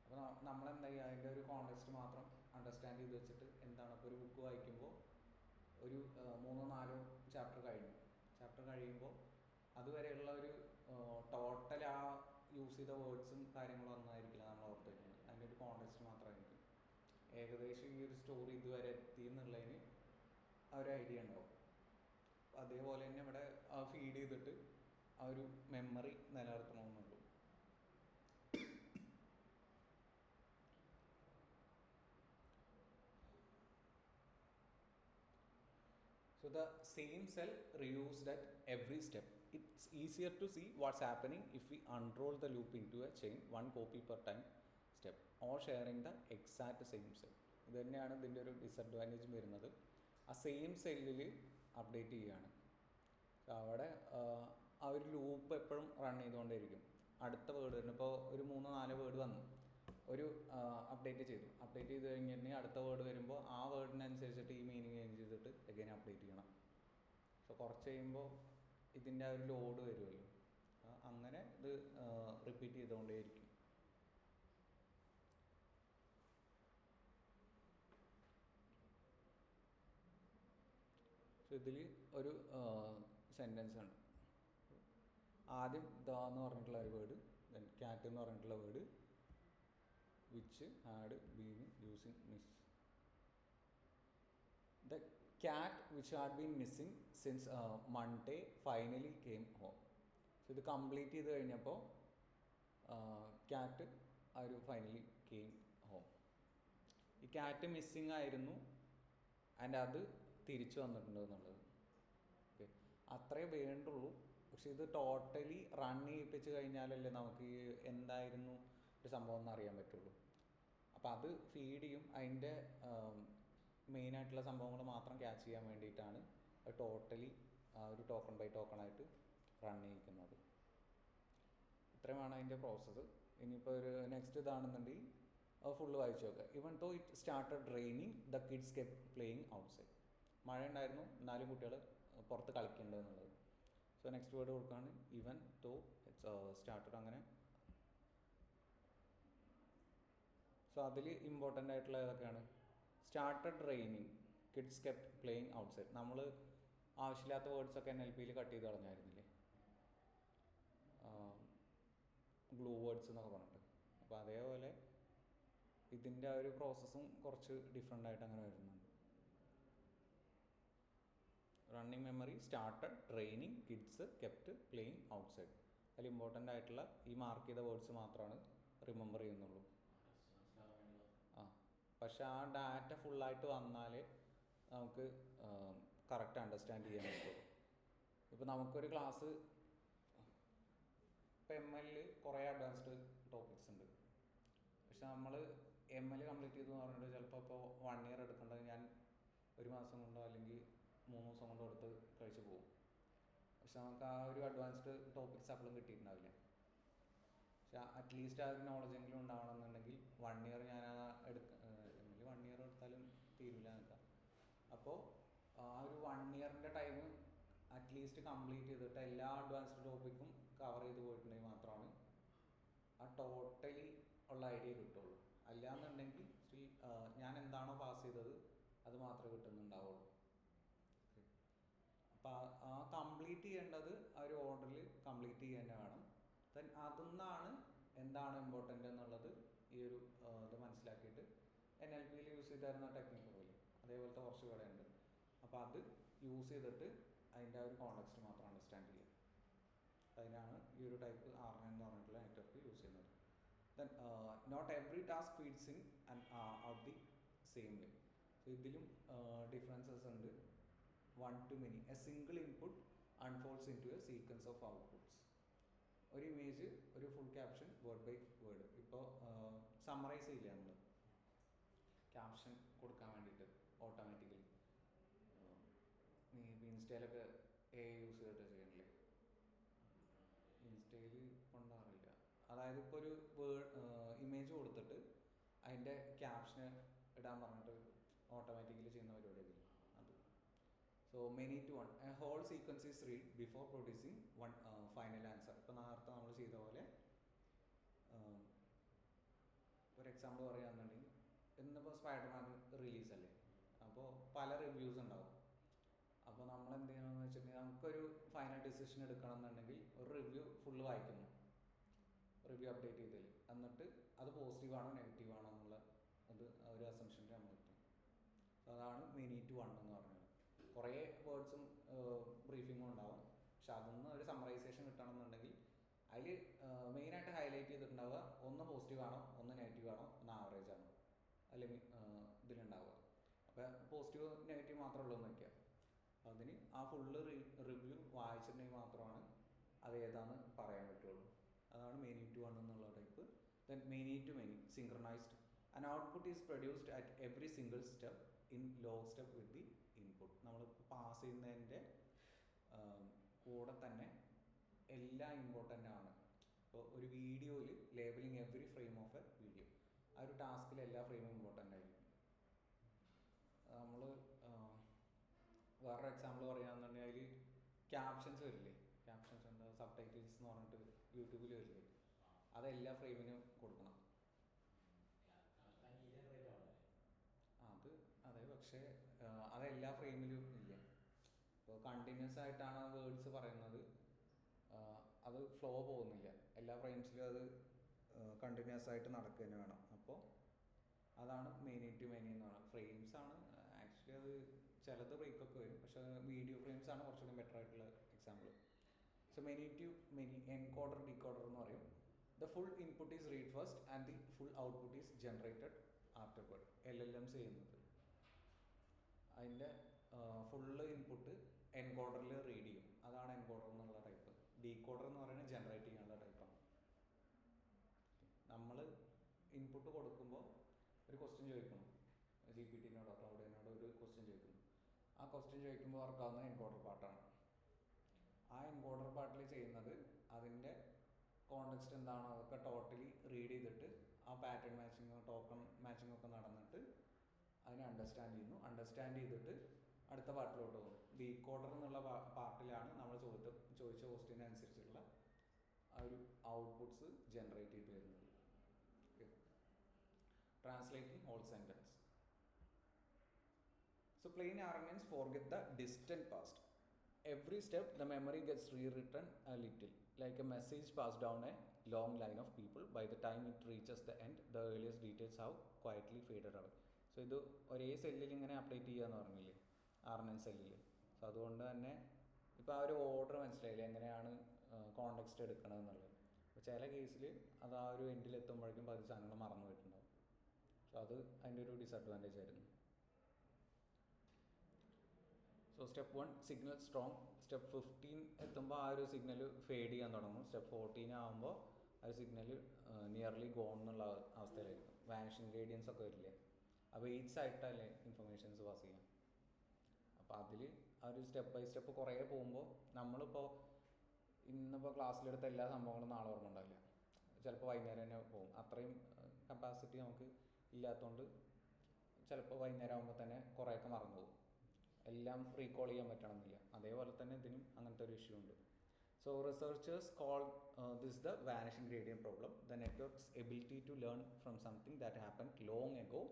അപ്പോൾ നമ്മളെന്താ ചെയ്യുക, അതിൻ്റെ ഒരു കോണ്ടെക്സ്റ്റ് മാത്രം അണ്ടർസ്റ്റാൻഡ് ചെയ്ത് വെച്ചിട്ട് എന്താണ് ഇപ്പോൾ ഒരു ബുക്ക് വായിക്കുമ്പോൾ ഒരു 3-4 ചാപ്റ്റർ കഴിയുമ്പോൾ അതുവരെയുള്ള ഒരു ടോട്ടൽ ആ യൂസ് ചെയ്ത വേർഡ്സും കാര്യങ്ങളും ഒന്നും ആയിരിക്കില്ല നമ്മൾ ഓർത്ത് വയ്ക്കുന്നത്. അതിൻ്റെ ഒരു കോണ്ടെക്സ്റ്റ് മാത്രമായിരിക്കും. ഏകദേശം ഈ ഒരു സ്റ്റോറി ഇതുവരെ എത്തി എന്നുള്ളതിന് ആ ഒരു ഐഡിയ ഉണ്ടാവും. അതേപോലെ തന്നെ ഇവിടെ ആ ഫീഡ് ചെയ്തിട്ട് ആ ഒരു memory നിലനിർത്തണമെന്നുള്ളൂ. So the same cell reused at every step. It's easier to see what's happening if we unroll the loop into a chain, one copy per time step, or sharing the exact same cell. ഇത് തന്നെയാണ് ഇതിൻ്റെ ഒരു disadvantage വരുന്നത്. ആ same സെല്ലിൽ update ചെയ്യുകയാണ്. അവിടെ ആ ഒരു ലൂപ്പ് എപ്പോഴും റൺ ചെയ്തുകൊണ്ടേയിരിക്കും. അടുത്ത വേർഡ് വരുന്നു, ഇപ്പോൾ ഒരു 3-4 വേർഡ് വന്നു, ഒരു അപ്ഡേറ്റ് ചെയ്ത് കഴിഞ്ഞിട്ടുണ്ടെങ്കിൽ അടുത്ത വേർഡ് വരുമ്പോൾ ആ വേർഡിനനുസരിച്ചിട്ട് ഈ മീനിങ് ചേഞ്ച് ചെയ്തിട്ട് എഗൈൻ അപ്ഡേറ്റ് ചെയ്യണം. സോ കുറച്ച് കഴിയുമ്പോൾ ഇതിൻ്റെ ആ ഒരു ലോഡ് വരുമല്ലോ, അങ്ങനെ ഇത് റിപ്പീറ്റ് ചെയ്തുകൊണ്ടേയിരിക്കും. സോ ഇതിൽ ഒരു സെൻറ്റൻസ് ആണ്. ആദ്യം ദ എന്ന് പറഞ്ഞിട്ടുള്ള ഒരു വേർഡ്, ദെൻ ക്യാറ്റ് എന്ന് പറഞ്ഞിട്ടുള്ള word, which had been using miss. The cat which had been missing since Monday finally came home. So ഇത് കംപ്ലീറ്റ് ചെയ്ത് കഴിഞ്ഞപ്പോൾ ക്യാറ്റ് ആ ഒരു ഫൈനലി കെയിം ഹോം. ഈ ക്യാറ്റ് മിസ്സിങ് ആയിരുന്നു ആൻഡ് അത് തിരിച്ചു വന്നിട്ടുണ്ട് എന്നുള്ളത്. ഓക്കെ, അത്രേ വേണ്ടുള്ളൂ. പക്ഷെ ഇത് ടോട്ടലി റൺ ചെയ്യിപ്പിച്ച് കഴിഞ്ഞാലല്ലേ നമുക്ക് ഈ എന്തായിരുന്നു ഒരു സംഭവം എന്ന് അറിയാൻ പറ്റുള്ളൂ. അപ്പോൾ അത് ഫീഡ് ചെയ്യും, അതിൻ്റെ മെയിനായിട്ടുള്ള സംഭവങ്ങൾ മാത്രം ക്യാച്ച് ചെയ്യാൻ വേണ്ടിയിട്ടാണ് ടോട്ടലി ഒരു ടോക്കൺ ബൈ ടോക്കൺ ആയിട്ട് റൺ ചെയ്യിക്കുന്നത്. ഇത്രയുമാണ് അതിൻ്റെ പ്രോസസ്സ്. ഇനിയിപ്പോൾ ഒരു നെക്സ്റ്റ് ഇതാണെന്നുണ്ടെങ്കിൽ ഫുള്ള് വായിച്ചു നോക്കുക. Even though it started raining the kids kept playing outside. മഴ ഉണ്ടായിരുന്നു, എന്നാലും കുട്ടികൾ പുറത്ത് കളിക്കേണ്ടത് എന്നുള്ളത്. സോ നെക്സ്റ്റ് വേർഡ് കൊടുക്കുകയാണ് ഇവൻ ദോ ഇറ്റ്സ് സ്റ്റാർട്ടഡ്. അങ്ങനെ സോ അതിൽ ഇമ്പോർട്ടൻ്റ് ആയിട്ടുള്ള ഏതൊക്കെയാണ്? Started raining, kids kept playing outside. നമ്മൾ ആവശ്യമില്ലാത്ത വേർഡ്സൊക്കെ NLPയിൽ കട്ട് ചെയ്ത് കളഞ്ഞായിരുന്നില്ലേ, ഗ്ലൂ വേർഡ്സ് എന്നൊക്കെ പറഞ്ഞിട്ട്. അപ്പോൾ അതേപോലെ ഇതിൻ്റെ ആ ഒരു പ്രോസസ്സും കുറച്ച് ഡിഫറെൻ്റ് ആയിട്ട് അങ്ങനെ വരുന്നുണ്ട്. Running memory, started, training, kids, kept, playing outside. അതിൽ ഇമ്പോർട്ടൻ്റ് ആയിട്ടുള്ള ഈ മാർക്ക് ചെയ്ത വേർഡ്സ് മാത്രമാണ് റിമെമ്പർ ചെയ്യുന്നുള്ളൂ. പക്ഷെ ആ ഡാറ്റ ഫുള്ളായിട്ട് വന്നാലേ നമുക്ക് കറക്റ്റ് അണ്ടർസ്റ്റാൻഡ് ചെയ്യാൻ പറ്റുള്ളൂ. ഇപ്പോൾ നമുക്കൊരു ക്ലാസ്, ഇപ്പോൾ ML കുറേ അഡ്വാൻസ്ഡ് ടോപ്പിക്സ് ഉണ്ട്. പക്ഷെ നമ്മൾ ML കംപ്ലീറ്റ് ചെയ്തു എന്ന് പറഞ്ഞിട്ട് ചിലപ്പോൾ ഇപ്പോൾ 1 year എടുക്കേണ്ടത് ഞാൻ 1 മാസം കൊണ്ടോ അല്ലെങ്കിൽ 3 ദിവസം കൊണ്ടോ എടുത്ത് കഴിച്ച് പോകും. പക്ഷെ നമുക്ക് ആ ഒരു അഡ്വാൻസ്ഡ് ടോപ്പിക്സ് അപ്പോഴും കിട്ടിയിട്ടുണ്ടാവില്ല. പക്ഷെ അറ്റ്ലീസ്റ്റ് ആ ഒരു നോളജെങ്കിലും ഉണ്ടാവണമെന്നുണ്ടെങ്കിൽ 1 year ഞാൻ ML 1 year എടുത്താലും തീരില്ല നിൽക്കാം. അപ്പോൾ ആ ഒരു 1 yearൻ്റെ ടൈം അറ്റ്ലീസ്റ്റ് കംപ്ലീറ്റ് ചെയ്തിട്ട് എല്ലാ അഡ്വാൻസ്ഡ് ടോപ്പിക്കും കവർ ചെയ്ത് പോയിട്ടുണ്ടെങ്കിൽ മാത്രമാണ് ആ ടോട്ടലി ഉള്ള ഐഡിയ കിട്ടുള്ളൂ. അല്ലാന്നുണ്ടെങ്കിൽ സ്റ്റിൽ ഞാൻ എന്താണോ പാസ് ചെയ്തത് അത് മാത്രമേ കിട്ടുന്നുണ്ടാവുള്ളൂ. അപ്പോൾ ആ കംപ്ലീറ്റ് ചെയ്യേണ്ടത് ആ ഒരു ഓർഡറിൽ കംപ്ലീറ്റ് ചെയ്യുക തന്നെ വേണം. ദെൻ അതിൽ എന്താണ് ഇമ്പോർട്ടൻ്റ് എന്നുള്ളത് ഈ ഒരു ഇത് മനസ്സിലാക്കിയിട്ട് NLPയിൽ യൂസ് ചെയ്തായിരുന്ന ടെക്നിക്ക് പോലെ അതേപോലത്തെ കുറച്ച് കൂടെ ഉണ്ട്. അപ്പോൾ അത് യൂസ് ചെയ്തിട്ട് അതിൻ്റെ ആ ഒരു കോണ്ടെക്സ്റ്റ് മാത്രം അണ്ടർസ്റ്റാൻഡ് ചെയ്യുക. അതിനാണ് ഈ ഒരു ടൈപ്പ് R9 എന്ന് പറഞ്ഞിട്ടുള്ള നെറ്റ്വർക്ക് യൂസ് ചെയ്യുന്നത്. Then not every task feeds in and out the same way. So ഇതിലും ഡിഫറൻസസ് ഉണ്ട്. 1 to many, a single input unfolds into a sequence of outputs. ഒരു ഇമേജ്, ഒരു full caption, word by word. ഇപ്പോൾ summarise ചെയ്യില്ല നമ്മൾ caption കൊടുക്കാൻ വേണ്ടിയിട്ട് automatically. നീ ഇൻസ്റ്റയിലൊക്കെ യൂസ് ചെയ്തിട്ട് ചെയ്യണില്ലേ? ഇൻസ്റ്റയിൽ കൊണ്ടാറില്ല. അതായത് ഇപ്പോൾ ഒരു ഇമേജ് കൊടുത്തിട്ട് അതിൻ്റെ ക്യാപ്ഷന് ഇടാൻ പറഞ്ഞിട്ട് ഓട്ടോമാറ്റിക്കലി ചെയ്യുന്ന പരിപാടിയൊക്കെ അത്. So many to one, a whole sequence is read before producing one final answer. ഇപ്പോൾ നേരത്തെ നമ്മൾ ചെയ്ത പോലെ ഒരു എക്സാമ്പിൾ പറയുകയാണെന്നുണ്ടെങ്കിൽ ഇന്നിപ്പോൾ സ്പൈഡർമാൻ റിലീസല്ലേ, അപ്പോൾ പല റിവ്യൂസ് ഉണ്ടാവും. അപ്പോൾ നമ്മൾ എന്ത് ചെയ്യണമെന്ന് വെച്ചിട്ടുണ്ടെങ്കിൽ നമുക്കൊരു ഫൈനൽ ഡിസിഷൻ എടുക്കണം എന്നുണ്ടെങ്കിൽ ഒരു റിവ്യൂ ഫുള്ള് വായിക്കുന്നു, റിവ്യൂ അപ്ഡേറ്റ് ചെയ്തതിൽ, എന്നിട്ട് അത് പോസിറ്റീവാണോ നെഗറ്റീവാണോ എന്നുള്ള അത് ഒരു അസംഷനിൽ നമ്മൾ എത്തും. അതാണ് മെനി ടു വൺ എന്ന് പറഞ്ഞത്. കുറേ വേർഡ്സും ബ്രീഫിങ്ങും ഉണ്ടാവും. പക്ഷെ അതൊന്ന് ഒരു സമ്മറൈസേഷൻ കിട്ടണമെന്നുണ്ടെങ്കിൽ അതിൽ മെയിനായിട്ട് ഹൈലൈറ്റ് ചെയ്തിട്ടുണ്ടാവുക ഒന്ന് പോസിറ്റീവാണോ, ഒന്ന് നെഗറ്റീവാണോ, ഒന്ന് ആവറേജ് ആണോ, അല്ലെങ്കിൽ ഇതിലുണ്ടാവുക. അപ്പോൾ പോസിറ്റീവ് നെഗറ്റീവ് മാത്രമേ ഉള്ളൂ എന്ന് വയ്ക്കുക. അതിന് ആ ഫുള്ള് റിവ്യൂ വായിച്ചിട്ടുണ്ടെങ്കിൽ മാത്രമാണ് അത് ഏതാണെന്ന് പറയാൻ പറ്റുള്ളൂ. അതാണ് മെനി ടു വൺ എന്നുള്ള type. Then many to many, synchronized. An output is produced at every single step in lockstep with the input. നമ്മൾ പാസ് ചെയ്യുന്നതിൻ്റെ കൂടെ തന്നെ എല്ലാം ഇമ്പോർട്ടൻ്റ് ആണ്. ഇപ്പോൾ ഒരു വീഡിയോയിൽ labeling every frame of a video, ആ ഒരു ടാസ്കിൽ എല്ലാ ഫ്രെയിമും ഇമ്പോർട്ടൻ്റ് ആയിരിക്കും. നമ്മൾ വേറൊരു എക്സാമ്പിൾ പറയുകയാണെന്നുണ്ടെങ്കിൽ അതിൽ ക്യാപ്ഷൻസ് വരില്ലേ, ക്യാപ്ഷൻസ് എന്താ സബ് ടൈറ്റിൽസ് എന്ന് പറഞ്ഞിട്ട് യൂട്യൂബിൽ വരില്ലേ, അതെല്ലാ ഫ്രെയിമിനും കൊടുക്കണം. അത് അതെ, പക്ഷേ അതെല്ലാ ഫ്രെയിമിലും ഇല്ല. ഇപ്പോൾ കണ്ടിന്യൂസ് ആയിട്ടാണ് ആ വേർഡ്സ് പറയുന്നത്, അത് ഫ്ലോ പോകുന്നില്ല. എല്ലാ ഫ്രെയിംസിലും അത് കണ്ടിന്യൂസ് ആയിട്ട് നടക്കുക തന്നെ വേണം. അപ്പോൾ അതാണ് മെനി ടു മെനി എന്ന് പറയുന്നത്. ഫ്രെയിംസ് ആണ് ആക്ച്വലി, അത് ചിലത് ബ്രേക്കൊക്കെ വരും, പക്ഷേ വീഡിയോ ഫ്രെയിംസ് ആണ് കുറച്ചുകൂടി ബെറ്റർ ആയിട്ടുള്ള example. So many to many, encoder decoder എന്ന് പറയും. The full input is read first and the full output is generated afterward. LLMs ചെയ്യുന്നത് അതിൻ്റെ ഫുള്ള് ഇൻപുട്ട് എൻകോഡറിൽ റീഡ് ചെയ്യും. അതാണ് എൻകോഡർ എന്നുള്ള ടൈപ്പ്. ഡീകോഡർ എന്ന് പറയുന്നത് ജനറേറ്റ് ചെയ്യാനുള്ള ടൈപ്പാണ്. നമ്മൾ ഇൻപുട്ട് കൊടുക്കുമ്പോൾ ഒരു ക്വസ്റ്റ്യൻ ചോദിക്കണം, GPT-നോടോ ക്ലൗഡിനോടോ ഒരു ക്വസ്റ്റ്യൻ ചോദിക്കുന്നു. ആ ക്വസ്റ്റ്യൻ ചോദിക്കുമ്പോൾ വർക്കാവുന്ന എൻകോഡർ പാർട്ടാണ്. ആ എൻകോഡർ പാർട്ടിൽ ചെയ്യുന്നത് അതിൻ്റെ കോണ്ടെക്സ്റ്റ് എന്താണോ അതൊക്കെ ടോട്ടലി റീഡ് ചെയ്തിട്ട് ആ പാറ്റേൺ മാച്ചിങ് ടോക്കൺ മാച്ചിങ് ഒക്കെ നടന്നിട്ട് അതിനെ അണ്ടർസ്റ്റാൻഡ് ചെയ്തിട്ട് അടുത്ത പാർട്ടിലോട്ട് പോകും. ഡീകോഡർ എന്നുള്ള പാർട്ടിലാണ് നമ്മൾ ചോദിച്ച ക്വസ്റ്റ്യനനുസരിച്ചുള്ള ആ ഒരു ഔട്ട്പുട്ട്സ് ജനറേറ്റ് ചെയ്ത് വരുന്നത്. Translating whole sentence. So plain RNNs forget the distant past. Every step the memory gets rewritten a little, like a message passed down a long line of people. By the time it reaches the end, the earliest details have quietly faded away. So ഇത് ഒരേ സെല്ലിൽ ഇങ്ങനെ update ചെയ്യുക എന്ന് പറഞ്ഞില്ലേ, RNN സെല്ലിൽ. So അതുകൊണ്ട് തന്നെ ഇപ്പോൾ ആ ഒരു ഓർഡർ മനസ്സിലായില്ലേ, എങ്ങനെയാണ് കോണ്ടെക്സ്റ്റ് എടുക്കണമെന്നുള്ളത്. അപ്പോൾ ചില കേസിൽ അത് ആ ഒരു എൻഡിൽ എത്തുമ്പോഴേക്കും പകുതി സാധനങ്ങൾ മറന്നു പോയിട്ടുണ്ടാവും. സോ അത് അതിൻ്റെ ഒരു ഡിസഡ്വാൻറ്റേജ് ആയിരുന്നു. So step 1 signal strong. Step 15 എത്തുമ്പോൾ ആ ഒരു സിഗ്നൽ ഫേഡ് ചെയ്യാൻ തുടങ്ങും. സ്റ്റെപ്പ് 14 ആകുമ്പോൾ ആ സിഗ്നൽ നിയർലി ഗോൺ എന്നുള്ള അവസ്ഥയിലായിരിക്കും. വാനിഷിങ് ഗ്രേഡിയൻസ് ഒക്കെ വരില്ലേ, അപ്പോൾ വെയ്റ്റ്സ് ആയിട്ടല്ലേ ഇൻഫർമേഷൻസ് പാസ് ചെയ്യാം. അപ്പോൾ അതിൽ ആ ഒരു സ്റ്റെപ്പ് ബൈ സ്റ്റെപ്പ് കുറേ പോകുമ്പോൾ നമ്മളിപ്പോൾ ഇന്നിപ്പോൾ ക്ലാസ്സിലെടുത്ത എല്ലാ സംഭവങ്ങളും നാളെ ഓർമ്മ ഉണ്ടാവില്ല, ചിലപ്പോൾ വൈകുന്നേരം തന്നെ പോകും. അത്രയും കപ്പാസിറ്റി നമുക്ക് ഇല്ലാത്തതുകൊണ്ട് ചിലപ്പോൾ വൈകുന്നേരം ആകുമ്പോൾ തന്നെ കുറേയൊക്കെ മറന്നു പോകും. എല്ലാം റീകോൾ ചെയ്യാൻ പറ്റണമെന്നില്ല. അതേപോലെ തന്നെ ഇതിനും അങ്ങനത്തെ ഒരു ഇഷ്യൂ ഉണ്ട്. So researchers call this the vanishing gradient problem. The network's ability to learn from something that happen long ago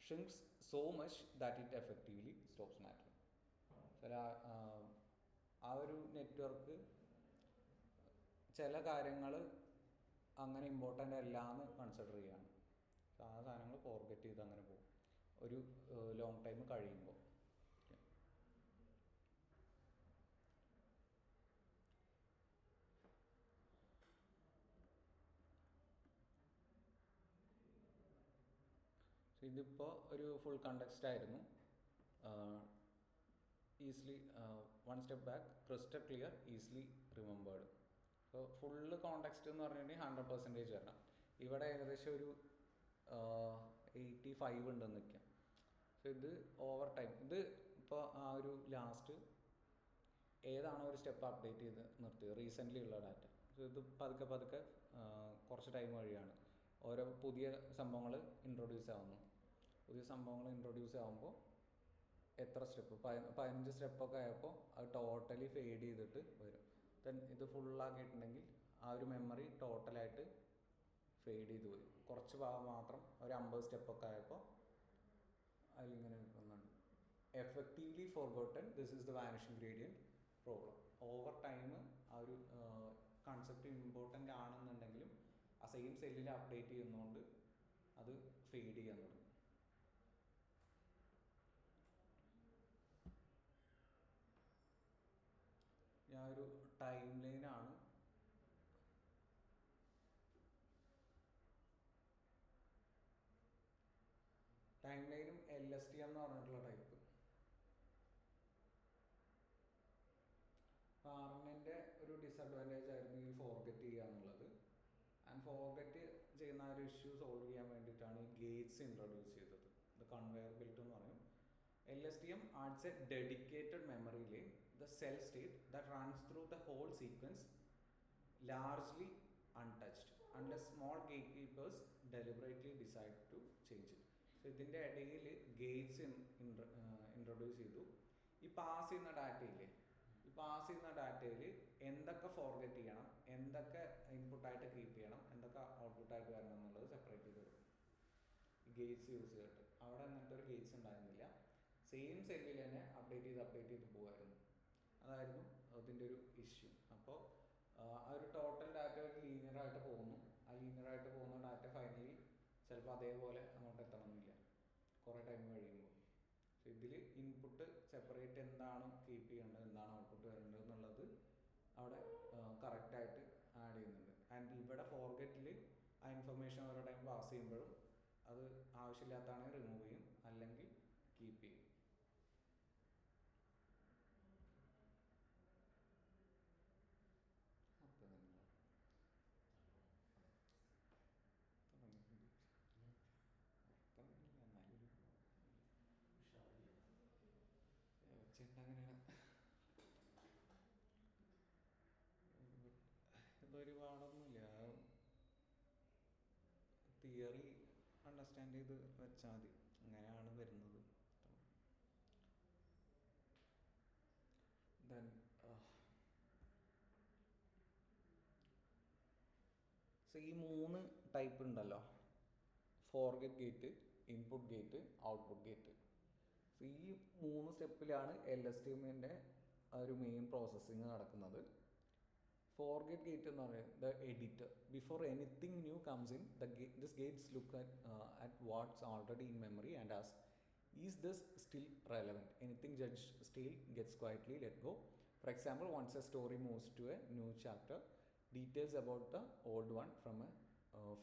shrinks so much that it effectively stops mattering. ചില ആ ഒരു നെറ്റ്വർക്ക് ചില കാര്യങ്ങൾ അങ്ങനെ ഇമ്പോർട്ടൻ്റ് അല്ല എന്ന് കൺസിഡർ ചെയ്യുകയാണ്. ആ സാധനങ്ങൾ ഫോർഗെറ്റ് ചെയ്ത് അങ്ങനെ പോകും ഒരു ലോങ് ടൈം കഴിയുമ്പോൾ. സോ ഇതിപ്പോൾ ഒരു ഫുൾ കണ്ടക്സ്റ്റ് ആയിരുന്നു. Easily one step back, crystal clear, easily remembered. So full context എന്ന് പറഞ്ഞിട്ടുണ്ടെങ്കിൽ 100% വരണം. ഇവിടെ ഏകദേശം ഒരു 85 ഉണ്ടെന്ന് വയ്ക്കാം. സോ ഇത് ഓവർ ടൈം, ഇത് ഇപ്പോൾ ആ ഒരു ലാസ്റ്റ് ഏതാണോ ഒരു സ്റ്റെപ്പ് അപ്ഡേറ്റ് ചെയ്ത് നിർത്തിയത് റീസെൻ്റ്ലി ഉള്ള ഡാറ്റ. സോ ഇത് പതുക്കെ കുറച്ച് ടൈം വഴിയാണ് ഓരോ പുതിയ സംഭവങ്ങൾ ഇൻട്രൊഡ്യൂസ് ആവുന്നു. പുതിയ സംഭവങ്ങൾ ഇൻട്രൊഡ്യൂസ് ആകുമ്പോൾ എത്ര സ്റ്റെപ്പ് 15 സ്റ്റെപ്പൊക്കെ ആയപ്പോൾ അത് ടോട്ടലി ഫെയ്ഡ് ചെയ്തിട്ട് വരും. ദെൻ ഇത് ഫുള്ളാക്കിയിട്ടുണ്ടെങ്കിൽ ആ ഒരു മെമ്മറി ടോട്ടലായിട്ട് ഫെയ്ഡ് ചെയ്ത് പോയി. കുറച്ച് ഭാഗം മാത്രം ഒരു 50 സ്റ്റെപ്പൊക്കെ ആയപ്പോൾ അതിലിങ്ങനെ നിൽക്കുന്നുണ്ട്. Effectively forgotten, this is the vanishing gradient problem. Over time ആ ഒരു കൺസെപ്റ്റ് ഇമ്പോർട്ടൻ്റ് ആണെന്നുണ്ടെങ്കിലും ആ സെയിം സെല്ലിൽ അപ്ഡേറ്റ് ചെയ്യുന്നതുകൊണ്ട് അത് ഫെയ്ഡ് ചെയ്യാൻ തുടങ്ങും. ഞാൻ ഒരു ടൈം ലൈനാണ് ടൈം ലൈനും LSTM എന്ന് പറഞ്ഞിട്ടുള്ള ടൈപ്പ്. RNNൻ്റെ ഒരു ഡിസഡ്വാൻറ്റേജ് ആയിരുന്നു ഈ ഫോർഗെറ്റ് ചെയ്യുക എന്നുള്ളത്. ആൻഡ് ഫോർഗെറ്റ് ചെയ്യുന്ന ആ ഒരു ഇഷ്യൂ സോൾവ് ചെയ്യാൻ വേണ്ടിയിട്ടാണ് ഈ ഗേറ്റ്സ് ഇൻട്രൊഡ്യൂസ് ചെയ്തത്. ഇത് കൺവെയർ ബെൽറ്റ് എന്ന് പറയും. LSTM adds a dedicated memory lane, the cell state that runs through the whole sequence, largely untouched, unless small gatekeepers deliberately decide to change it. So ഇതിൻ്റെ ഇടയിൽ Gates introduce ചെയ്തു. ഈ pass ചെയ്യുന്ന ഡാറ്റയില്ലേ, ഈ pass ചെയ്യുന്ന ഡാറ്റയിൽ എന്തൊക്കെ ഫോർഗെറ്റ് ചെയ്യണം, എന്തൊക്കെ ഇൻപുട്ടായിട്ട് കീപ്പ് ചെയ്യണം, എന്തൊക്കെ ഔട്ട്പുട്ടായിട്ട് വരണം എന്നുള്ളത് സെപ്പറേറ്റ് ചെയ്ത് കൊടുക്കും ഗേറ്റ്സ് യൂസ് ചെയ്തിട്ട്. അവിടെ അങ്ങനത്തെ ഒരു ഗേറ്റ്സ് ഉണ്ടായിരുന്നില്ല. സെയിം സെല്ലിൽ തന്നെ അപ്ഡേറ്റ് ചെയ്ത് പോകുമായിരുന്നു. അതായിരുന്നു അതിൻ്റെ ഒരു ഇഷ്യൂ. അപ്പോൾ ആ ഒരു ടോട്ടൽ ഡാറ്റ ഒരു ലീനിയറായിട്ട് പോകുന്നു. ആ ലീനിയറായിട്ട് പോകുന്ന ഡാറ്റ ഫൈനലി ചിലപ്പോൾ അതേപോലെ അങ്ങോട്ട് എത്തണമെന്നില്ല കുറേ ടൈം കഴിയുമ്പോൾ. സോ ഇതിൽ ഇൻപുട്ട് സെപ്പറേറ്റ് എന്താണ് കീപ്പ് ചെയ്യേണ്ടത്, എന്താണ് ഔട്ട്പുട്ട് വരേണ്ടത് എന്നുള്ളത് അവിടെ കറക്റ്റായിട്ട് ആഡ് ചെയ്യുന്നുണ്ട്. ആൻഡ് ഇവിടെ ഫോർഗെറ്റിൽ ആ ഇൻഫർമേഷൻ ഓരോ ടൈം പാസ് ചെയ്യുമ്പോഴും അത് ആവശ്യമില്ലാത്തതാണെങ്കിൽ റിമൂവ് ചെയ്യും, അല്ലെങ്കിൽ കീപ്പ് ചെയ്യും. തിയറി അണ്ടർസ്റ്റാൻഡ് ചെയ്ത് വെച്ചാൽ മതി. അങ്ങനെയാണ് വരുന്നത്. ദെൻ സോ ഈ 3 ടൈപ്പ് ഉണ്ടല്ലോ, forget gate, input gate, output gate. So ഈ 3 സ്റ്റെപ്പിലാണ് LSTMൻ്റെ ഒരു മെയിൻ പ്രോസസ്സിങ് നടക്കുന്നത്. ഫോർഗെറ്റ് ഗേറ്റ് എന്ന് പറയുന്നത് the editor. Before anything new comes in this gates look at what's already in memory and as is this still relevant. Anything judged stale gets quietly let go. For example, once a story moves to a new chapter, details about the old one from a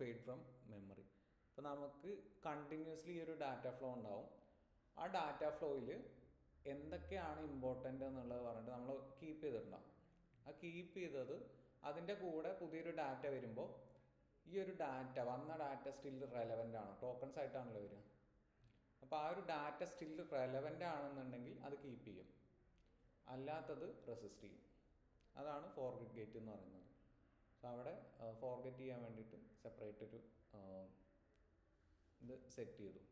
fade from memory. അപ്പോൾ നമുക്ക് continuously ഈ ഒരു data flow ഉണ്ടാവും. ആ data ഫ്ലോയിൽ എന്തൊക്കെയാണ് important എന്നുള്ളത് പറഞ്ഞിട്ട് നമ്മൾ കീപ്പ് ചെയ്തിട്ടുണ്ടാവും. ആ കീപ്പ് ചെയ്തത് അതിൻ്റെ കൂടെ പുതിയൊരു ഡാറ്റ വരുമ്പോൾ ഈ ഒരു ഡാറ്റ വന്ന ഡാറ്റ സ്റ്റിൽ റെലവൻ്റ് ആണ്, ടോക്കൺസ് ആയിട്ടാണല്ലോ വരിക. അപ്പോൾ ആ ഒരു ഡാറ്റ സ്റ്റിൽ റെലവൻ്റ് ആണെന്നുണ്ടെങ്കിൽ അത് കീപ്പ് ചെയ്യും, അല്ലാത്തത് റെസിസ്റ്റ് ചെയ്യും. അതാണ് ഫോർഗെറ്റ് ഗേറ്റ് എന്ന് പറയുന്നത്. സോ അവിടെ ഫോർഗെറ്റ് ചെയ്യാൻ വേണ്ടിയിട്ട് സെപ്പറേറ്റ് ഒരു ഇത് സെറ്റ് ചെയ്തു.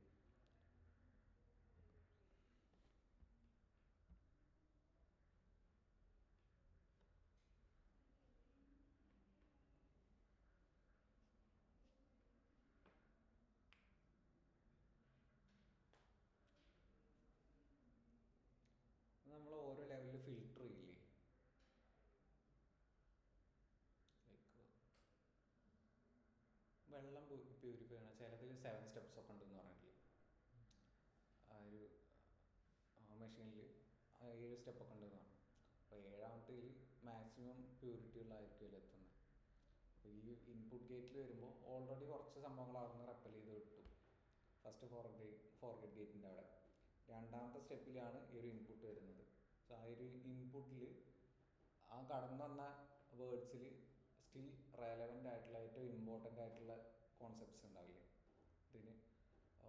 നമ്മൾ ഓരോ ലെവലിൽ ഫിൽട്ടർ ചെയ്യില്ലേ, വെള്ളം പ്യൂരിഫൈ ചെയ്യണം. ചിലതിൽ 7 സ്റ്റെപ്സ് ഒക്കെ ഉണ്ടെന്ന് പറഞ്ഞിട്ടില്ലേ, ആ ഒരു മെഷീനിൽ 7 സ്റ്റെപ്പൊക്കെ ഉണ്ടെന്ന് പറഞ്ഞു. അപ്പോൾ 7ാമത്തേൽ മാക്സിമം പ്യൂരിറ്റി ഉള്ളതായിരിക്കുമല്ലോ എത്തുന്നത്. അപ്പോൾ ഈ ഇൻപുട്ട് ഗേറ്റിൽ വരുമ്പോൾ ഓൾറെഡി കുറച്ച് സംഭവങ്ങൾ അവിടെ റെപ്പൽ ചെയ്ത് കിട്ടും ഫസ്റ്റ് ഫോർഗെറ്റ് ഗേറ്റിൻ്റെ അവിടെ. 2ാമത്തെ സ്റ്റെപ്പിലാണ് ഈ ഒരു ഇൻപുട്ട് വരുന്നത്. സോ ആ ഒരു ഇൻപുട്ടിൽ ആ കടന്നു വന്ന വേർഡ്സിൽ സ്റ്റിൽ റെലവൻ്റ് ആയിട്ടുള്ള ഏറ്റവും ഇമ്പോർട്ടൻ്റ് ആയിട്ടുള്ള കോൺസെപ്റ്റ്സ് ഉണ്ടാവില്ലേ, ഇതിന്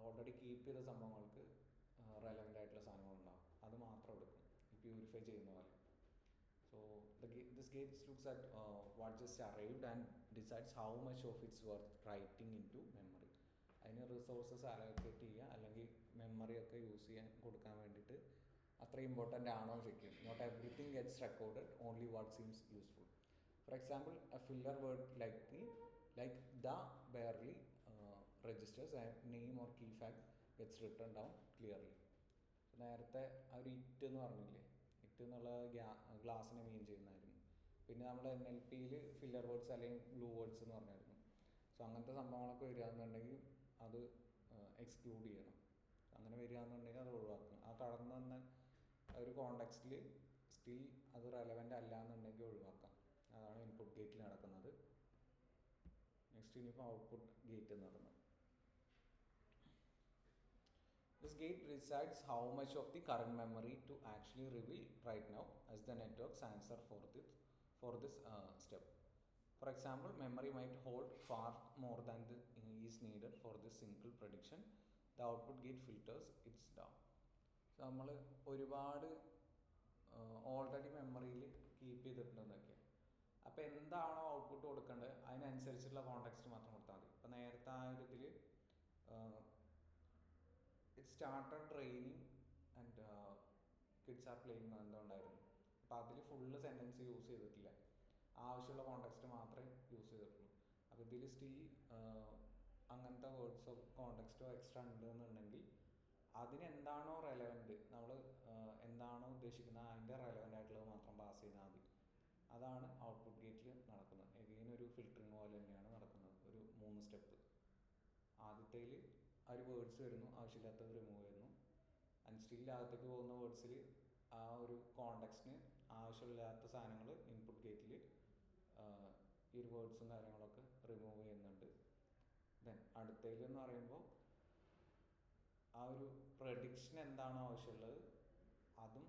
ഓൾറെഡി കീപ്പ് ചെയ്ത സംഭവങ്ങൾക്ക് റെലവൻ്റ് ആയിട്ടുള്ള സാധനങ്ങളുണ്ടാവും, അത് മാത്രം എടുക്കും ഈ പ്യൂരിഫൈ ചെയ്യുന്ന പോലെ. So this gate looks at what just arrived and decides how much of it's worth writing into memory. അതിന് റിസോഴ്സസ് അലോക്കേറ്റ് ചെയ്യുക, അല്ലെങ്കിൽ മെമ്മറി ഒക്കെ യൂസ് ചെയ്യാൻ കൊടുക്കാൻ വേണ്ടിയിട്ട് അത്ര ഇമ്പോർട്ടൻ്റ് ആണോ ചെക്ക് ചെയ്യും. Not everything gets recorded, only what seems useful. For example, a filler word like the barely registers a name or key fact gets written down clearly. നേരത്തെ ആ ഒരു ഇറ്റ് എന്ന് പറഞ്ഞില്ലേ, ഇറ്റ് എന്നുള്ള ഗ്ലാസ്സിനെ മീൻ ചെയ്യുന്നതായിരുന്നു. പിന്നെ നമ്മൾ NLPയിൽ ഫില്ലർ വേർഡ്സ് അല്ലെങ്കിൽ ബ്ലൂ വേർഡ്സ് എന്ന് പറഞ്ഞായിരുന്നു. സോ അങ്ങനത്തെ സംഭവങ്ങളൊക്കെ വരികയാണെന്നുണ്ടെങ്കിൽ അത് എക്സ്ക്ലൂഡ് ചെയ്യണം. അങ്ങനെ വരികയാണെന്നുണ്ടെങ്കിൽ അത് ഒഴിവാക്കണം. ആ കടന്നു വന്ന ഒരു കോണ്ടെക്സ്റ്റിൽ സ്റ്റിൽ അത് റെലവൻ്റ് അല്ല എന്നുണ്ടെങ്കിൽ ഒഴിവാക്കാം. അതാണ് ഇൻപുട്ട് ഗേറ്റിൽ നടക്കുന്നത്. നെക്സ്റ്റ് ഇനിയിപ്പോൾ ഔട്ട്പുട്ട് ഗേറ്റ് എന്ന് പറയുന്നത്. This gate decides how much of the current memory to actually reveal right now as the network's answer for this step. For example, memory might hold far more than is needed for this single prediction. The output gate filters its down. So നമ്മൾ ഒരുപാട് already മെമ്മറിയിൽ keep ചെയ്തിട്ടുണ്ടെന്നൊക്കെ. അപ്പോൾ എന്താണോ output കൊടുക്കേണ്ടത് അതിനനുസരിച്ചുള്ള context മാത്രം കൊടുത്താൽ മതി. ഇപ്പോൾ നേരത്തെ ആ ഒരു ഇതിൽ it started raining and kids are playing എന്തോ ഉണ്ടായിരുന്നു. അപ്പോൾ അതിൽ ഫുള്ള് സെൻറ്റൻസ് യൂസ് ചെയ്തിട്ടില്ല, ആവശ്യമുള്ള കോണ്ടെക്സ്റ്റ് മാത്രമേ യൂസ് ചെയ്തിട്ടുള്ളൂ. അപ്പോൾ ഇതിൽ സ്റ്റിൽ അങ്ങനത്തെ വേർഡ്സോ കോണ്ടെക്സ്റ്റോ എക്സ്ട്രാ ഉണ്ടെന്നുണ്ടെങ്കിൽ അതിനെന്താണോ റെലവൻറ്റ്, നമ്മൾ എന്താണോ ഉദ്ദേശിക്കുന്നത് അതിൻ്റെ റെലവൻ്റ് ആയിട്ടുള്ളത് മാത്രം പാസ് ചെയ്താൽ മതി. അതാണ് ഔട്ട്പുട്ട് ഗേറ്റിൽ നടക്കുന്നത്. എഗെയിൻ ഒരു ഫിൽറ്ററിങ് പോലെ തന്നെയാണ് നടക്കുന്നത്. ഒരു 3 സ്റ്റെപ്പ്. ആദ്യത്തേൽ ആ ഒരു വേർഡ്സ് വരുന്നു, ആവശ്യമില്ലാത്തത് റിമൂവ് ചെയ്യുന്നു. ആൻഡ് സ്റ്റിൽ അകത്തേക്ക് പോകുന്ന വേർഡ്സിൽ ആ ഒരു കോണ്ടെക്സ്റ്റിന് ആവശ്യമില്ലാത്ത സാധനങ്ങൾ ഇൻപുട്ട് ഗേറ്റിൽ ഈ ഒരു വേർഡ്സും കാര്യങ്ങളൊക്കെ റിമൂവ് ചെയ്യുന്നുണ്ട്. ദെൻ അടുത്തതിലെന്ന് പറയുമ്പോൾ ആ ഒരു പ്രഡിക്ഷൻ എന്താണോ ആവശ്യമുള്ളത് അതും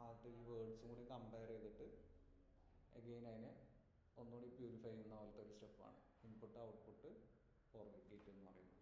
ആദ്യത്തെ ഈ വേർഡ്സും കൂടി കമ്പയർ ചെയ്തിട്ട് അഗെയിൻ അതിനെ ഒന്നുകൂടി പ്യൂരിഫൈ ചെയ്യുന്ന പോലത്തെ ഒരു സ്റ്റെപ്പാണ് ഇൻപുട്ട് ഔട്ട്പുട്ട് ഫോർവേഡ് ഗേറ്റ് എന്ന് പറയുന്നത്.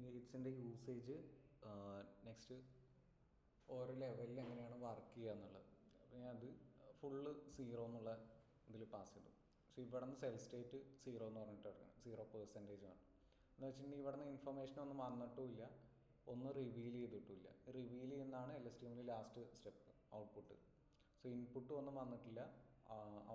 ഗേറ്റ്സിൻ്റെ യൂസേജ് നെക്സ്റ്റ് ഓരോ ലെവലിൽ എങ്ങനെയാണ് വർക്ക് ചെയ്യുക എന്നുള്ളത്. അപ്പോൾ ഞാൻ അത് ഫുള്ള് 0 എന്നുള്ള ഇതിൽ പാസ് ചെയ്തു. പക്ഷേ ഇവിടെ നിന്ന് സെൽ സ്റ്റേറ്റ് 0 എന്ന് പറഞ്ഞിട്ട് എടുക്കണം, 0% ആണ്. എന്ന് വെച്ചിട്ടുണ്ടെങ്കിൽ ഇവിടെ നിന്ന് ഇൻഫർമേഷൻ ഒന്നും വന്നിട്ടുമില്ല, ഒന്നും റിവീൽ ചെയ്തിട്ടില്ല. റിവീൽ ചെയ്യുന്നതാണ് LSTM last step, output. So input ഒന്നും വന്നിട്ടില്ല,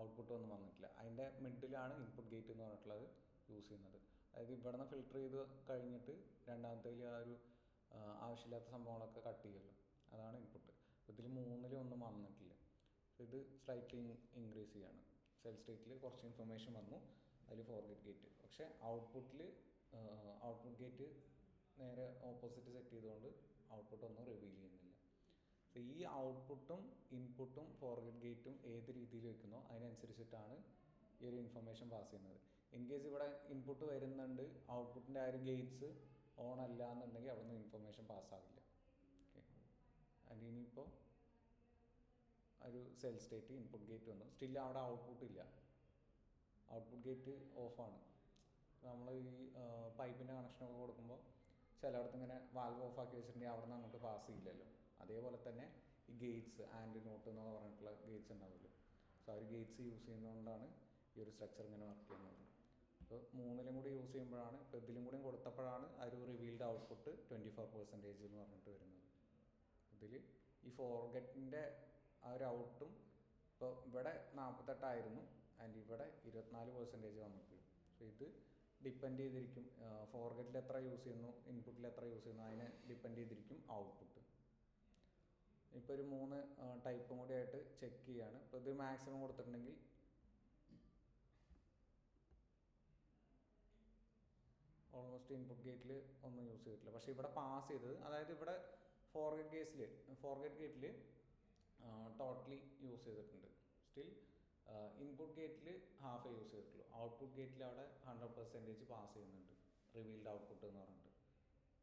ഔട്ട്പുട്ട് ഒന്നും വന്നിട്ടില്ല. അതിൻ്റെ മിഡിലാണ് ഇൻപുട്ട് ഗേറ്റ് എന്ന് പറഞ്ഞിട്ടുള്ളത് യൂസ് ചെയ്യുന്നത്. അതായത് ഇവിടെ നിന്ന് ഫിൽട്ടർ ചെയ്ത് കഴിഞ്ഞിട്ട് രണ്ടാമത്തേൽ ആ ഒരു ആവശ്യമില്ലാത്ത സംഭവങ്ങളൊക്കെ കട്ട് ചെയ്യുമല്ലോ, അതാണ് ഇൻപുട്ട്. അപ്പോൾ ഇതിൽ 3 ഒന്നും വന്നിട്ടില്ല. ഇത് സ്ലൈറ്റ്ലി ഇൻക്രീസ് ചെയ്യാണ്. സെൽ സ്റ്റേറ്റിൽ കുറച്ച് ഇൻഫർമേഷൻ വന്നു, അതിൽ ഫോർഗെറ്റ് ഗേറ്റ്. പക്ഷേ ഔട്ട്പുട്ട് ഗേറ്റ് നേരെ ഓപ്പോസിറ്റ് സെറ്റ് ചെയ്തുകൊണ്ട് ഔട്ട്പുട്ട് ഒന്നും റിവീൽ ചെയ്യുന്നില്ല. സോ ഈ ഔട്ട്പുട്ടും ഇൻപുട്ടും ഫോർഗെറ്റ് ഗേറ്റും ഏത് രീതിയിൽ വെക്കുന്നോ അതിനനുസരിച്ചിട്ടാണ് ഈ ഒരു ഇൻഫർമേഷൻ പാസ് ചെയ്യുന്നത്. ഇൻ കേസ് ഇവിടെ ഇൻപുട്ട് വരുന്നുണ്ട്, ഔട്ട്പുട്ടിൻ്റെ ആ ഒരു ഗേറ്റ്സ് ഓൺ അല്ല എന്നുണ്ടെങ്കിൽ അവിടെ നിന്ന് ഇൻഫർമേഷൻ പാസ്സാവില്ല. ഓക്കെ, അതിന് ഇനിയിപ്പോൾ ഒരു സെൽ സ്റ്റേറ്റ് ഇൻപുട്ട് ഗേറ്റ് വന്നു, സ്റ്റിൽ അവിടെ ഔട്ട്പുട്ട് ഇല്ല, ഔട്ട്പുട്ട് ഗേറ്റ് ഓഫാണ്. നമ്മൾ ഈ പൈപ്പിൻ്റെ കണക്ഷനൊക്കെ കൊടുക്കുമ്പോൾ ചിലയിടത്ത് ഇങ്ങനെ വാൽവ് ഓഫ് ആക്കി വെച്ചിട്ടുണ്ടെങ്കിൽ അവിടെ നിന്ന് അങ്ങോട്ട് പാസ് ചെയ്യില്ലല്ലോ. അതേപോലെ തന്നെ ഈ ഗേറ്റ്സ് ആൻഡ് നോട്ട് എന്ന് പറഞ്ഞിട്ടുള്ള ഗേറ്റ്സ് ഉണ്ടാവുമല്ലോ. സോ ആ ഒരു ഗേറ്റ്സ് യൂസ് ചെയ്യുന്നതുകൊണ്ടാണ് ഈ ഒരു സ്ട്രക്ചർ ഇങ്ങനെ വർക്ക് ചെയ്യുന്നത്. ഇപ്പോൾ 3 കൂടി യൂസ് ചെയ്യുമ്പോഴാണ്, ഇപ്പോൾ ഇതിലും കൂടി കൊടുത്തപ്പോഴാണ് ആ ഒരു റിവീൽഡ് ഔട്ട്പുട്ട് 24% എന്ന് പറഞ്ഞിട്ട് വരുന്നത്. ഇതിൽ ഈ ഫോർഗെറ്റിൻ്റെ ആ ഒരു ഔട്ടും ഇപ്പോൾ ഇവിടെ 48 ആൻഡ് ഇവിടെ 24% വന്നിട്ട്. സോ ഇത് ഡിപ്പെൻഡ് ചെയ്തിരിക്കും ഫോർഗെറ്റിൽ എത്ര യൂസ് ചെയ്യുന്നു, ഇൻപുട്ടിൽ എത്ര യൂസ് ചെയ്യുന്നു, അതിനെ ഡിപ്പെൻഡ് ചെയ്തിരിക്കും ഔട്ട്പുട്ട്. ഇപ്പോൾ ഒരു 3 ടൈപ്പും കൂടി ആയിട്ട് ചെക്ക് ചെയ്യാണ്. ഇപ്പോൾ ഇത് മാക്സിമം കൊടുത്തിട്ടുണ്ടെങ്കിൽ ഓൾമോസ്റ്റ് ഇൻപുട്ട് ഗേറ്റിൽ ഒന്നും യൂസ് ചെയ്തിട്ടില്ല. പക്ഷേ ഇവിടെ പാസ് ചെയ്തത്, അതായത് ഇവിടെ ഫോർഗെറ്റ് ഗേറ്റിൽ ടോട്ടലി യൂസ് ചെയ്തിട്ടുണ്ട്. സ്റ്റിൽ ഇൻപുട്ട് ഗേറ്റിൽ ഹാഫ് യൂസ് ചെയ്തിട്ടുള്ളൂ. ഔട്ട്പുട്ട് ഗേറ്റിൽ അവിടെ 100% പാസ് ചെയ്യുന്നുണ്ട്, റിവീൽഡ് ഔട്ട്പുട്ട് എന്ന് പറഞ്ഞിട്ട്.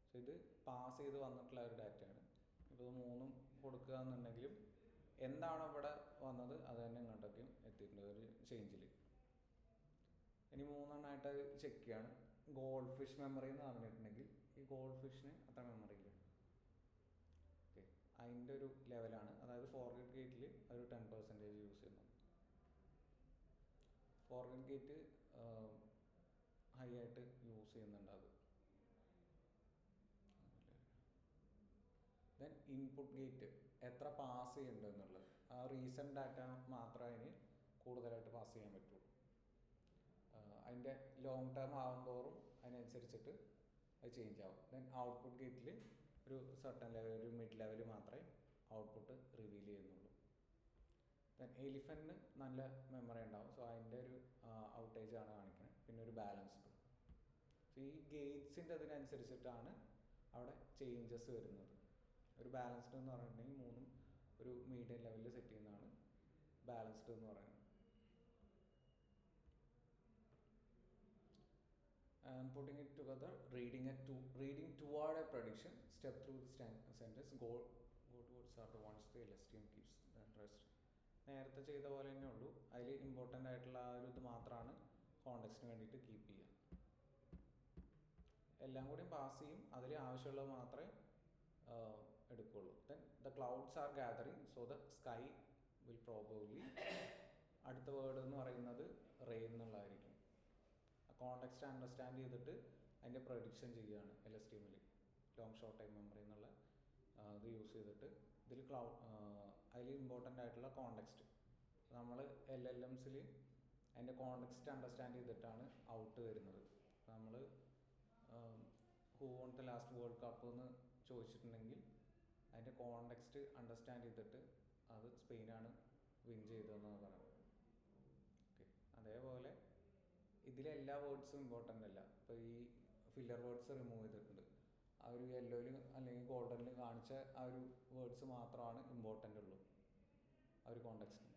സോ ഇത് പാസ് ചെയ്ത് വന്നിട്ടുള്ള ഒരു ഡാറ്റയാണ്. ഇപ്പോൾ 3 കൊടുക്കുക എന്നുണ്ടെങ്കിലും എന്താണോ ഇവിടെ വന്നത് അത് തന്നെ ഇങ്ങോട്ടേക്കും എത്തിയിട്ടുണ്ട് ഒരു ചേഞ്ചിൽ. ഇനി 3 ചെക്ക് ചെയ്യാണ്. ഗോൾഡ് ഫിഷ് മെമ്മറി എന്ന് പറഞ്ഞിട്ടുണ്ടെങ്കിൽ ഈ ഗോൾഡ് ഫിഷിന് അത്ര മെമ്മറി ഇല്ല. ഓക്കെ, അതിൻ്റെ ഒരു ലെവലാണ്. അതായത് ഫോർഗെറ്റ് ഗേറ്റിൽ ഒരു 10% യൂസ് ചെയ്യുന്നുണ്ട്. ഫോർഗെറ്റ് ഗേറ്റ് ഹൈ ആയിട്ട് യൂസ് ചെയ്യുന്നുണ്ട് അത്. ദെൻ ഇൻപുട്ട് ഗേറ്റ് എത്ര പാസ് ചെയ്യുന്നുണ്ട് എന്നുള്ളത്, ആ റീസെൻറ്റ് ഡാറ്റ മാത്രമേ അതിന് കൂടുതലായിട്ട് പാസ് ചെയ്യാൻ പറ്റുള്ളൂ. അതിൻ്റെ ലോങ് ടേം ആകുന്തോറും അതിനനുസരിച്ചിട്ട് അത് ചേഞ്ച് ആവും. ദെൻ ഔട്ട്പുട്ട് ഗേറ്റിൽ ഒരു സർട്ടൻ ലെവൽ, ഒരു മിഡ് ലെവൽ മാത്രമേ ഔട്ട്പുട്ട് റിവീൽ ചെയ്യുന്നുള്ളൂ. ദെൻ എലിഫൻറ്റിന് നല്ല മെമ്മറി ഉണ്ടാവും. സോ അതിൻ്റെ ഒരു ഔട്ടേജ് ആണ് കാണിക്കുന്നത്. പിന്നെ ഒരു ബാലൻസ്ഡ്. സോ ഈ ഗേറ്റ്സിൻ്റെ അതിനനുസരിച്ചിട്ടാണ് അവിടെ ചേഞ്ചസ് വരുന്നത്. ഒരു ബാലൻസ്ഡ് എന്ന് പറഞ്ഞിട്ടുണ്ടെങ്കിൽ 3 ഒരു മീഡിയം ലെവലിൽ സെറ്റ് ചെയ്യുന്നതാണ് ബാലൻസ്ഡ് എന്ന് പറയുന്നത്. And putting it together, reading toward a prediction, step through the sentence, go towards are the ones the LSTM keeps the rest. നേരത്തെ ചെയ്ത പോലെ തന്നെ ഉള്ളൂ. അതിൽ ഇമ്പോർട്ടൻ്റ് ആയിട്ടുള്ള ആ ഒരു ഇത് മാത്രമാണ് കോണ്ടെക്സ്റ്റിന് വേണ്ടിയിട്ട് കീപ്പ് ചെയ്യുക. എല്ലാം കൂടി പാസ് ചെയ്യും, അതിൽ ആവശ്യമുള്ളത് മാത്രമേ എടുക്കുള്ളൂ. Then the clouds R gathering, so the sky will probably, അടുത്ത വേർഡ് എന്ന് പറയുന്നത് റെയിൻ എന്നുള്ളതായിരിക്കും. കോണ്ടെക്സ്റ്റ് അണ്ടർസ്റ്റാൻഡ് ചെയ്തിട്ട് അതിൻ്റെ പ്രൊഡിക്ഷൻ ചെയ്യുകയാണ് LSTMൽ. ലോങ് ഷോർട്ട് ടൈം മെമ്മറി എന്നുള്ള ഇത് യൂസ് ചെയ്തിട്ട് ഇതിൽ അതിൽ ഇമ്പോർട്ടൻ്റ് ആയിട്ടുള്ള കോണ്ടെക്സ്റ്റ് നമ്മൾ LLMസിൽ അതിൻ്റെ കോണ്ടെക്സ്റ്റ് അണ്ടർസ്റ്റാൻഡ് ചെയ്തിട്ടാണ് ഔട്ട് വരുന്നത്. നമ്മൾ who won the last world cup എന്ന് ചോദിച്ചിട്ടുണ്ടെങ്കിൽ അതിൻ്റെ കോണ്ടെക്സ്റ്റ് അണ്ടർസ്റ്റാൻഡ് ചെയ്തിട്ട് അത് സ്പെയിനാണ് വിൻ ചെയ്തതെന്ന് പറയാം. ഓക്കെ, അതേപോലെ ഇതിലെല്ലാ വേർഡ്സും ഇമ്പോർട്ടൻ്റ് അല്ല. ഇപ്പോൾ ഈ ഫില്ലർ വേർഡ്സ് റിമൂവ് ചെയ്തിട്ടുണ്ട്. ആ ഒരു യെല്ലോയിൽ അല്ലെങ്കിൽ ഗോൾഡനിൽ കാണിച്ച ആ ഒരു വേർഡ്സ് മാത്രമാണ് ഇമ്പോർട്ടൻ്റ് ഉള്ളൂ ആ ഒരു കോണ്ടെക്സ്റ്റിന്.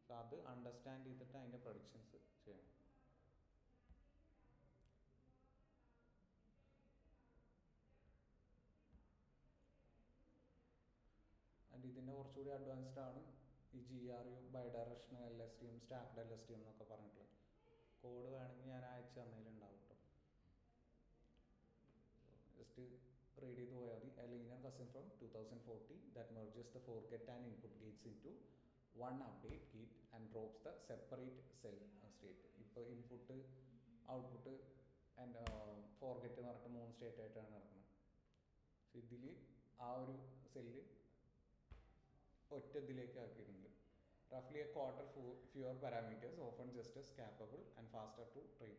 സോ അത് അണ്ടർസ്റ്റാൻഡ് ചെയ്തിട്ട് അതിൻ്റെ പ്രൊഡിക്ഷൻസ് ചെയ്യണം. ആൻഡ് ഇതിൻ്റെ കുറച്ചുകൂടി അഡ്വാൻസ്ഡ് ആണ് ഈ GRU, ബൈഡയറക്ഷണൽ LSTM, സ്റ്റാക്ക്ഡ് LSTM എന്നൊക്കെ പറഞ്ഞിട്ടുള്ളത്. കോഡ് വേണമെങ്കിൽ ഞാൻ അയച്ചു തന്നതിലുണ്ടാവും കേട്ടോ. ജസ്റ്റ് റീഡ് ചെയ്ത് പോയാൽ മതി. A linear cousin from 2040 that merges the forget and input gates into one update gate and drops the separate cell state. ഇപ്പോൾ ഇൻപുട്ട് ഔട്ട്പുട്ട് ആൻഡ് ഫോർഗെറ്റ് എന്ന് പറഞ്ഞിട്ട് 3 സ്റ്റേറ്റ് ആയിട്ടാണ് നടക്കുന്നത്. സോ ഇതിൽ ആ ഒരു സെല്ല് ഒറ്റ ഇതിലേക്ക് ആക്കിയിട്ടുണ്ട്. റഫ്ലി a quarter fewer parameters often just as capable and faster to train.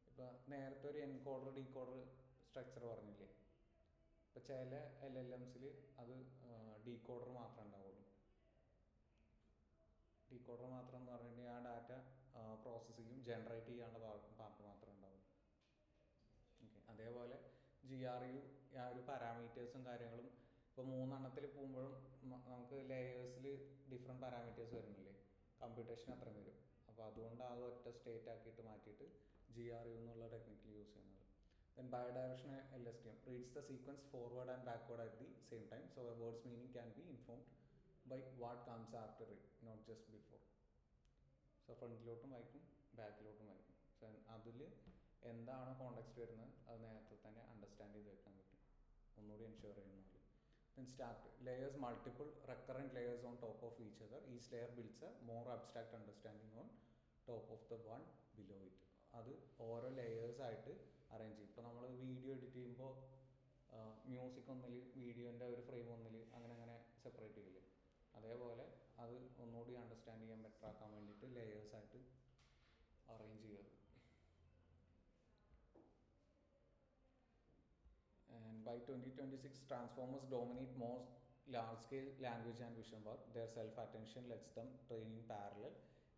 ഇപ്പോൾ നേരത്തെ ഒരു എൻകോഡർ ഡീകോഡർ സ്ട്രക്ചർ പറഞ്ഞില്ലേ, ഇപ്പോൾ ചില LLMസിൽ അത് ഡീകോഡർ മാത്രമേ ഉണ്ടാവുള്ളൂ. ഡീകോഡർ മാത്രം എന്ന് പറഞ്ഞിട്ടുണ്ടെങ്കിൽ ആ ഡാറ്റ പ്രോസസ്സ് ചെയ്യും, ജനറേറ്റ് ചെയ്യാനുള്ള പാർട്ട് മാത്രമേ ഉണ്ടാവുള്ളൂ. ഓക്കെ, അതേപോലെ GRU ആ ഒരു പാരാമീറ്റേഴ്സും കാര്യങ്ങളും ഇപ്പോൾ 3 പോകുമ്പോഴും നമുക്ക് ലെയേഴ്സിൽ ഡിഫറെൻറ്റ് പാരാമീറ്റേഴ്സ് വരുന്നില്ലേ, കമ്പ്യൂട്ടേഷൻ അത്രയും വരും. അപ്പോൾ അതുകൊണ്ട് അത് ഒറ്റ സ്റ്റേറ്റ് ആക്കിയിട്ട് മാറ്റിയിട്ട് GRU എന്നുള്ള ടെക്നിക്കൽ യൂസ് ചെയ്യുന്നത്. Then bidirectional LSTM reads the sequence forward and backward at the same time, so a word's meaning can be informed by what comes after it, not just before. So ഫ്രണ്ടിലോട്ടും വായിക്കും ബാക്കിലോട്ടും വായിക്കും. So അതിൽ എന്താണ് context വരുന്നത് അത് നേരത്തെ തന്നെ understand ചെയ്ത് വെക്കാൻ പറ്റും, ഒന്നുകൂടി എൻഷുർ ചെയ്യുന്ന പോലെ. Then stacked layers, multiple recurrent layers on top of each other. Each layer builds a more abstract understanding on top of the one below it. അത് ഓരോ ലെയേഴ്സ് ആയിട്ട് അറേഞ്ച് ചെയ്യും. ഇപ്പോൾ നമ്മൾ വീഡിയോ എഡിറ്റ് ചെയ്യുമ്പോൾ മ്യൂസിക് ഒന്നിൽ, വീഡിയോൻ്റെ ഒരു ഫ്രെയിം ഒന്നിൽ, അങ്ങനെ സെപ്പറേറ്റ് ചെയ്യില്ലേ, അതേപോലെ അത് ഒന്നുകൂടി അണ്ടർസ്റ്റാൻഡ് ചെയ്യാൻ ബെറ്റർ ആക്കാൻ വേണ്ടിയിട്ട് ലെയേഴ്സ് ആയിട്ട് അറേഞ്ച് ചെയ്യുക. And by 2026, transformers dominate most large-scale language and vision work. Their self-attention lets them train in parallel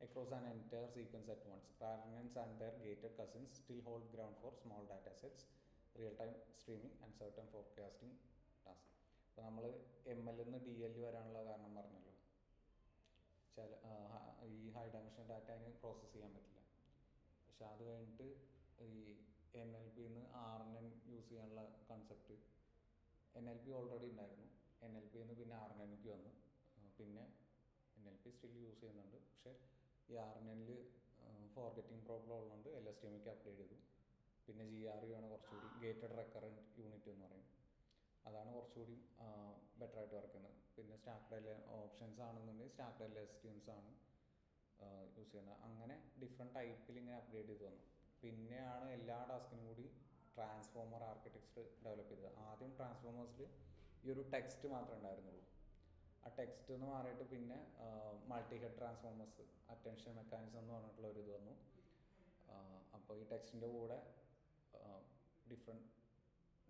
across an entire sequence at once. Parallels and their gated cousins still hold ground for small data sets, real-time streaming and certain forecasting tasks. ഇപ്പോൾ നമ്മൾ ML നിന്ന് DL വരാനുള്ള കാരണം പറഞ്ഞല്ലോ, ചില ഈ high dimension data അതിന് process ചെയ്യാൻ പറ്റില്ല. പക്ഷെ അത് കഴിഞ്ഞിട്ട് ഈ NLPന്ന് RNN യൂസ് ചെയ്യാനുള്ള കൺസെപ്റ്റ്, NLP ഓൾറെഡി ഉണ്ടായിരുന്നു, NLPന്ന് പിന്നെ RNNക്ക് വന്നു, പിന്നെ NLP സ്റ്റിൽ യൂസ് ചെയ്യുന്നുണ്ട്. പക്ഷേ ഈ RNNൽ ഫോർഗെറ്റിംഗ് പ്രോബ്ലം ഉള്ളതുകൊണ്ട് LSTMക്ക് അപ്ഗ്രേഡ് ചെയ്തു. പിന്നെ GRU ആണ് കുറച്ചുകൂടി, ഗേറ്റഡ് റെക്കറൻറ്റ് യൂണിറ്റ് എന്ന് പറയും, അതാണ് കുറച്ചുകൂടി ബെറ്റർ ആയിട്ട് വർക്ക് ചെയ്യുന്നത്. പിന്നെ സ്റ്റാക്ക്ഡ് ഓപ്ഷൻസ് ആണെന്നുണ്ടെങ്കിൽ സ്റ്റാക്ക്ഡ് LSTMs ആണ് യൂസ് ചെയ്യുന്നത്. അങ്ങനെ ഡിഫറെൻറ്റ് ടൈപ്പിൽ ഇങ്ങനെ അപ്ഗ്രേഡ് ചെയ്ത് വന്നു. പിന്നെയാണ് എല്ലാ ടാസ്കിനും കൂടി ട്രാൻസ്ഫോമർ ആർക്കിടെക്ചർ ഡെവലപ്പ് ചെയ്തത്. ആദ്യം ട്രാൻസ്ഫോമേഴ്സിൽ ഈ ഒരു ടെക്സ്റ്റ് മാത്രമേ ഉണ്ടായിരുന്നുള്ളൂ. ആ ടെക്സ്റ്റ് എന്ന് മാറിയിട്ട് പിന്നെ multi head transformers, attention mechanism എന്ന് പറഞ്ഞിട്ടുള്ള ഒരു ഇത് വന്നു. അപ്പോൾ ഈ ടെക്സ്റ്റിൻ്റെ കൂടെ ഡിഫറെൻറ്റ്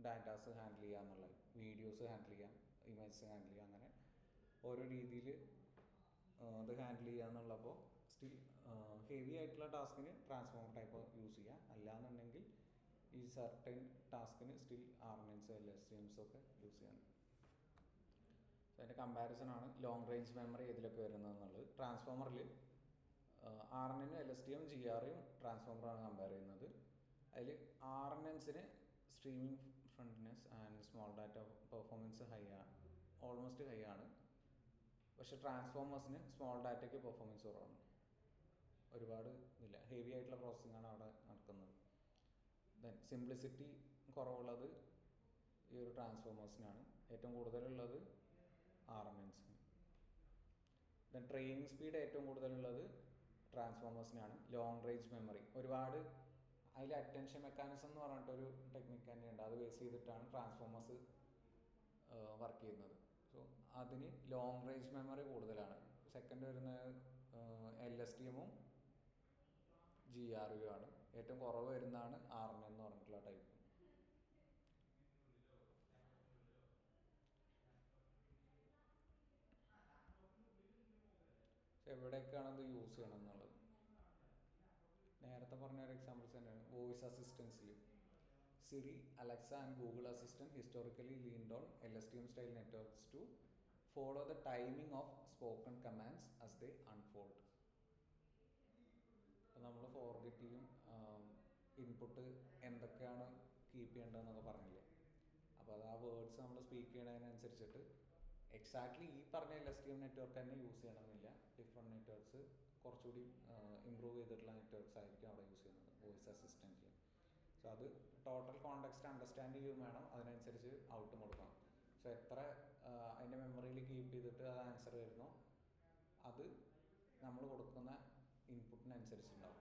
ഡാറ്റാസ് ഹാൻഡിൽ ചെയ്യുക എന്നുള്ളത്, വീഡിയോസ് ഹാൻഡിൽ ചെയ്യാം, ഇമേജസ് ഹാൻഡിൽ ചെയ്യാം, അങ്ങനെ ഓരോ രീതിയിൽ അത് ഹാൻഡിൽ ചെയ്യുക എന്നുള്ളപ്പോൾ സ്റ്റിൽ ഹെവി ആയിട്ടുള്ള ടാസ്കിന് ട്രാൻസ്ഫോമർ ടൈപ്പ് യൂസ് ചെയ്യുക, അല്ലാന്നുണ്ടെങ്കിൽ ഈ സർട്ടൻ ടാസ്കിന് സ്റ്റിൽ RNNs LSTMs ഒക്കെ യൂസ് ചെയ്യാൻ. അതിൻ്റെ കമ്പാരിസൺ ആണ് ലോങ് റേഞ്ച് മെമ്മറി ഇതിലൊക്കെ വരുന്നതെന്നുള്ളത്. ട്രാൻസ്ഫോമറിൽ RNN LSTM GRUം ട്രാൻസ്ഫോമറാണ് കമ്പയർ ചെയ്യുന്നത്. അതിൽ RNNസിന് streaming friendliness and small data performance high ആണ്, ഓൾമോസ്റ്റ് ഹൈ ആണ്. പക്ഷെ ട്രാൻസ്ഫോമേഴ്സിന് സ്മോൾ ഡാറ്റയ്ക്ക് പെർഫോമൻസ് കുറവാണ്, ഒരുപാട് ഇല്ല, ഹെവി ആയിട്ടുള്ള പ്രോസസ്സിംഗ് ആണ് അവിടെ നടക്കുന്നത്. ദെൻ സിംപ്ലിസിറ്റി കുറവുള്ളത് ഈ ഒരു ട്രാൻസ്ഫോമേഴ്സിനാണ്, ഏറ്റവും കൂടുതലുള്ളത് RNNസിന്. ദെൻ ട്രെയിനിങ് സ്പീഡ് ഏറ്റവും കൂടുതലുള്ളത് ട്രാൻസ്ഫോമേഴ്സിനാണ്. ലോങ് റേഞ്ച് മെമ്മറി ഒരുപാട്, അതിൽ അറ്റൻഷൻ മെക്കാനിസം എന്ന് പറഞ്ഞിട്ടൊരു ടെക്നിക്ക് തന്നെയുണ്ട്, അത് ബേസ് ചെയ്തിട്ടാണ് ട്രാൻസ്ഫോമേഴ്സ് വർക്ക് ചെയ്യുന്നത്. സോ അതിന് ലോങ് റേഞ്ച് മെമ്മറി കൂടുതലാണ്. സെക്കൻഡ് വരുന്നത് LSTMും GRU ആണ്. ഏറ്റവും കുറവ് വരുന്നതാണ് RNN എന്ന് പറഞ്ഞിട്ടുള്ള ടൈപ്പ്. എവിടെയൊക്കെയാണ് ഇത് യൂസ് ചെയ്യണം എന്നുള്ളത് നേരത്തെ പറഞ്ഞ ഒരു എക്സാമ്പിൾസ് തന്നെയാണ്. വോയിസ് അസിസ്റ്റൻസിൽ Siri, Alexa and Google assistant historically leaned on LSTM style networks to follow the timing of spoken commands as they unfold. അപ്പോൾ നമ്മൾ ഫോർഗെറ്റ് ചെയ്യും, ഇൻപുട്ട് എന്തൊക്കെയാണ് കീപ്പ് ചെയ്യേണ്ടതെന്നൊക്കെ പറഞ്ഞില്ലേ, അപ്പോൾ അത് ആ വേർഡ്സ് നമ്മൾ സ്പീക്ക് ചെയ്യണതിനനുസരിച്ചിട്ട് എക്സാക്ട്ലി ഈ പറഞ്ഞ LSTM നെറ്റ്വർക്ക് തന്നെ യൂസ് ചെയ്യണമെന്നില്ല, ഡിഫറെൻറ്റ് നെറ്റ്വർക്ക്സ് കുറച്ചുകൂടി ഇമ്പ്രൂവ് ചെയ്തിട്ടുള്ള നെറ്റ്വർക്ക്സ് ആയിരിക്കും അവിടെ യൂസ് ചെയ്യുന്നത് വോയിസ് അസിസ്റ്റൻറ്റിൽ. സോ അത് ടോട്ടൽ കോണ്ടെക്സ്റ്റ് അണ്ടർസ്റ്റാൻഡ് ചെയ്യുകയും വേണം, അതിനനുസരിച്ച് ഔട്ടും കൊടുക്കണം. സോ എത്ര അതിൻ്റെ മെമ്മറിയിൽ കീപ്പ് ചെയ്തിട്ട് അത് ആൻസർ വരുന്നോ അത് നമ്മൾ കൊടുക്കുന്ന ഇൻപുട്ടിനനുസരിച്ചുണ്ടാവും.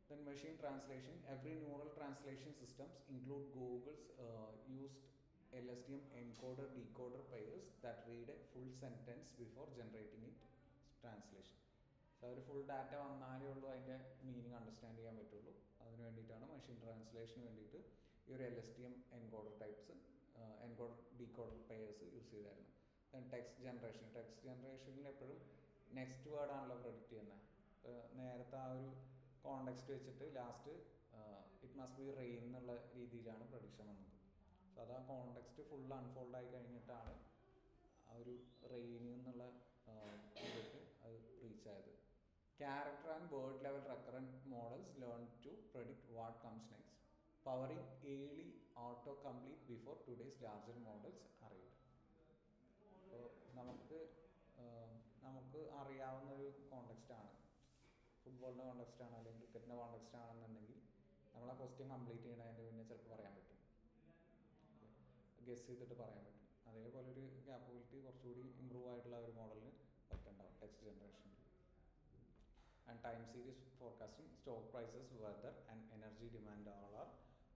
Then machine translation. Every neural translation systems include Google's used LSTM encoder decoder pairs that read a full sentence before generating it translation. So ഒരു ഫുൾ ഡാറ്റ വന്നാലേ ഉള്ളൂ അതിൻ്റെ മീനിങ് അണ്ടർസ്റ്റാൻഡ് ചെയ്യാൻ പറ്റുള്ളൂ. അതിന് വേണ്ടിയിട്ടാണ് മെഷീൻ ട്രാൻസ്ലേഷന് വേണ്ടിയിട്ട് ഈ ഒരു LSTM encoder types encoder decoder pairs use ചെയ്തായിരുന്നു. ദെൻ ടെക്സ്റ്റ് ജനറേഷനിൽ എപ്പോഴും നെക്സ്റ്റ് വേർഡാണല്ലോ പ്രൊഡിക്റ്റ് ചെയ്യുന്നത്. നേരത്തെ ആ ഒരു കോണ്ടെക്സ്റ്റ് വെച്ചിട്ട് last it must be rain എന്നുള്ള രീതിയിലാണ് പ്രൊഡിക്ഷൻ വന്നത്. സോ അത് ആ കോണ്ടെക്സ്റ്റ് ഫുൾ അൺഫോൾഡ് ആയി കഴിഞ്ഞിട്ടാണ് ആ ഒരു റെയിൻ എന്നുള്ള ഇതിലേക്ക് അത് റീച്ച് ആയത്. Character and word level recurrent models learn to predict what comes next, powering early autocomplete before today's larger models arrived. അപ്പോൾ നമുക്ക് അറിയാവുന്ന ഒരു കോണ്ടെക്സ്റ്റാണ്, ഫുട്ബോളിൻ്റെ കോണ്ടെക്സ്റ്റാണ് അല്ലെങ്കിൽ ക്രിക്കറ്റിൻ്റെ കോണ്ടെക്സ്റ്റ് ആണെന്നുണ്ടെങ്കിൽ നമ്മൾ ആ ക്വസ്റ്റ്യൻ കംപ്ലീറ്റ് ചെയ്യണതിൻ്റെ പിന്നെ ചിലപ്പോൾ പറയാൻ പറ്റും, ഗസ് ചെയ്തിട്ട് പറയാൻ പറ്റും. അതേപോലെ ഒരു ക്യാപ്പബിലിറ്റി കുറച്ചുകൂടി ഇമ്പ്രൂവ് ആയിട്ടുള്ള ഒരു മോഡലിന് പറ്റുന്നുണ്ടാവും ടെക്സ്റ്റ് ജനറേഷനിൽ. And time series forecasting, stock prices, weather and energy demand all are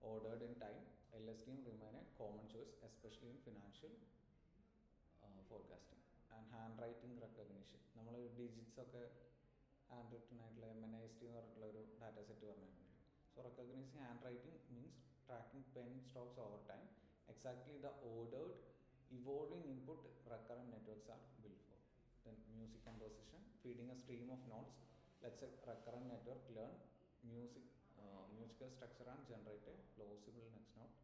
ordered in time. LSTM remain a common choice, especially in financial forecasting. And handwriting recognition, നമ്മൾ ഡിജിറ്റ്സ് ഒക്കെ handwritten ആയിട്ടുള്ള MNIST എന്ന് പറഞ്ഞിട്ടുള്ള ഒരു data set പറഞ്ഞിട്ടുണ്ട്. So recognizing handwriting means tracking pen strokes over time. Exactly the ordered evolving input recurrent networks are built for. Then music composition, feeding a stream of notes lets a recurrent network learn musical structure and generate a plausible next note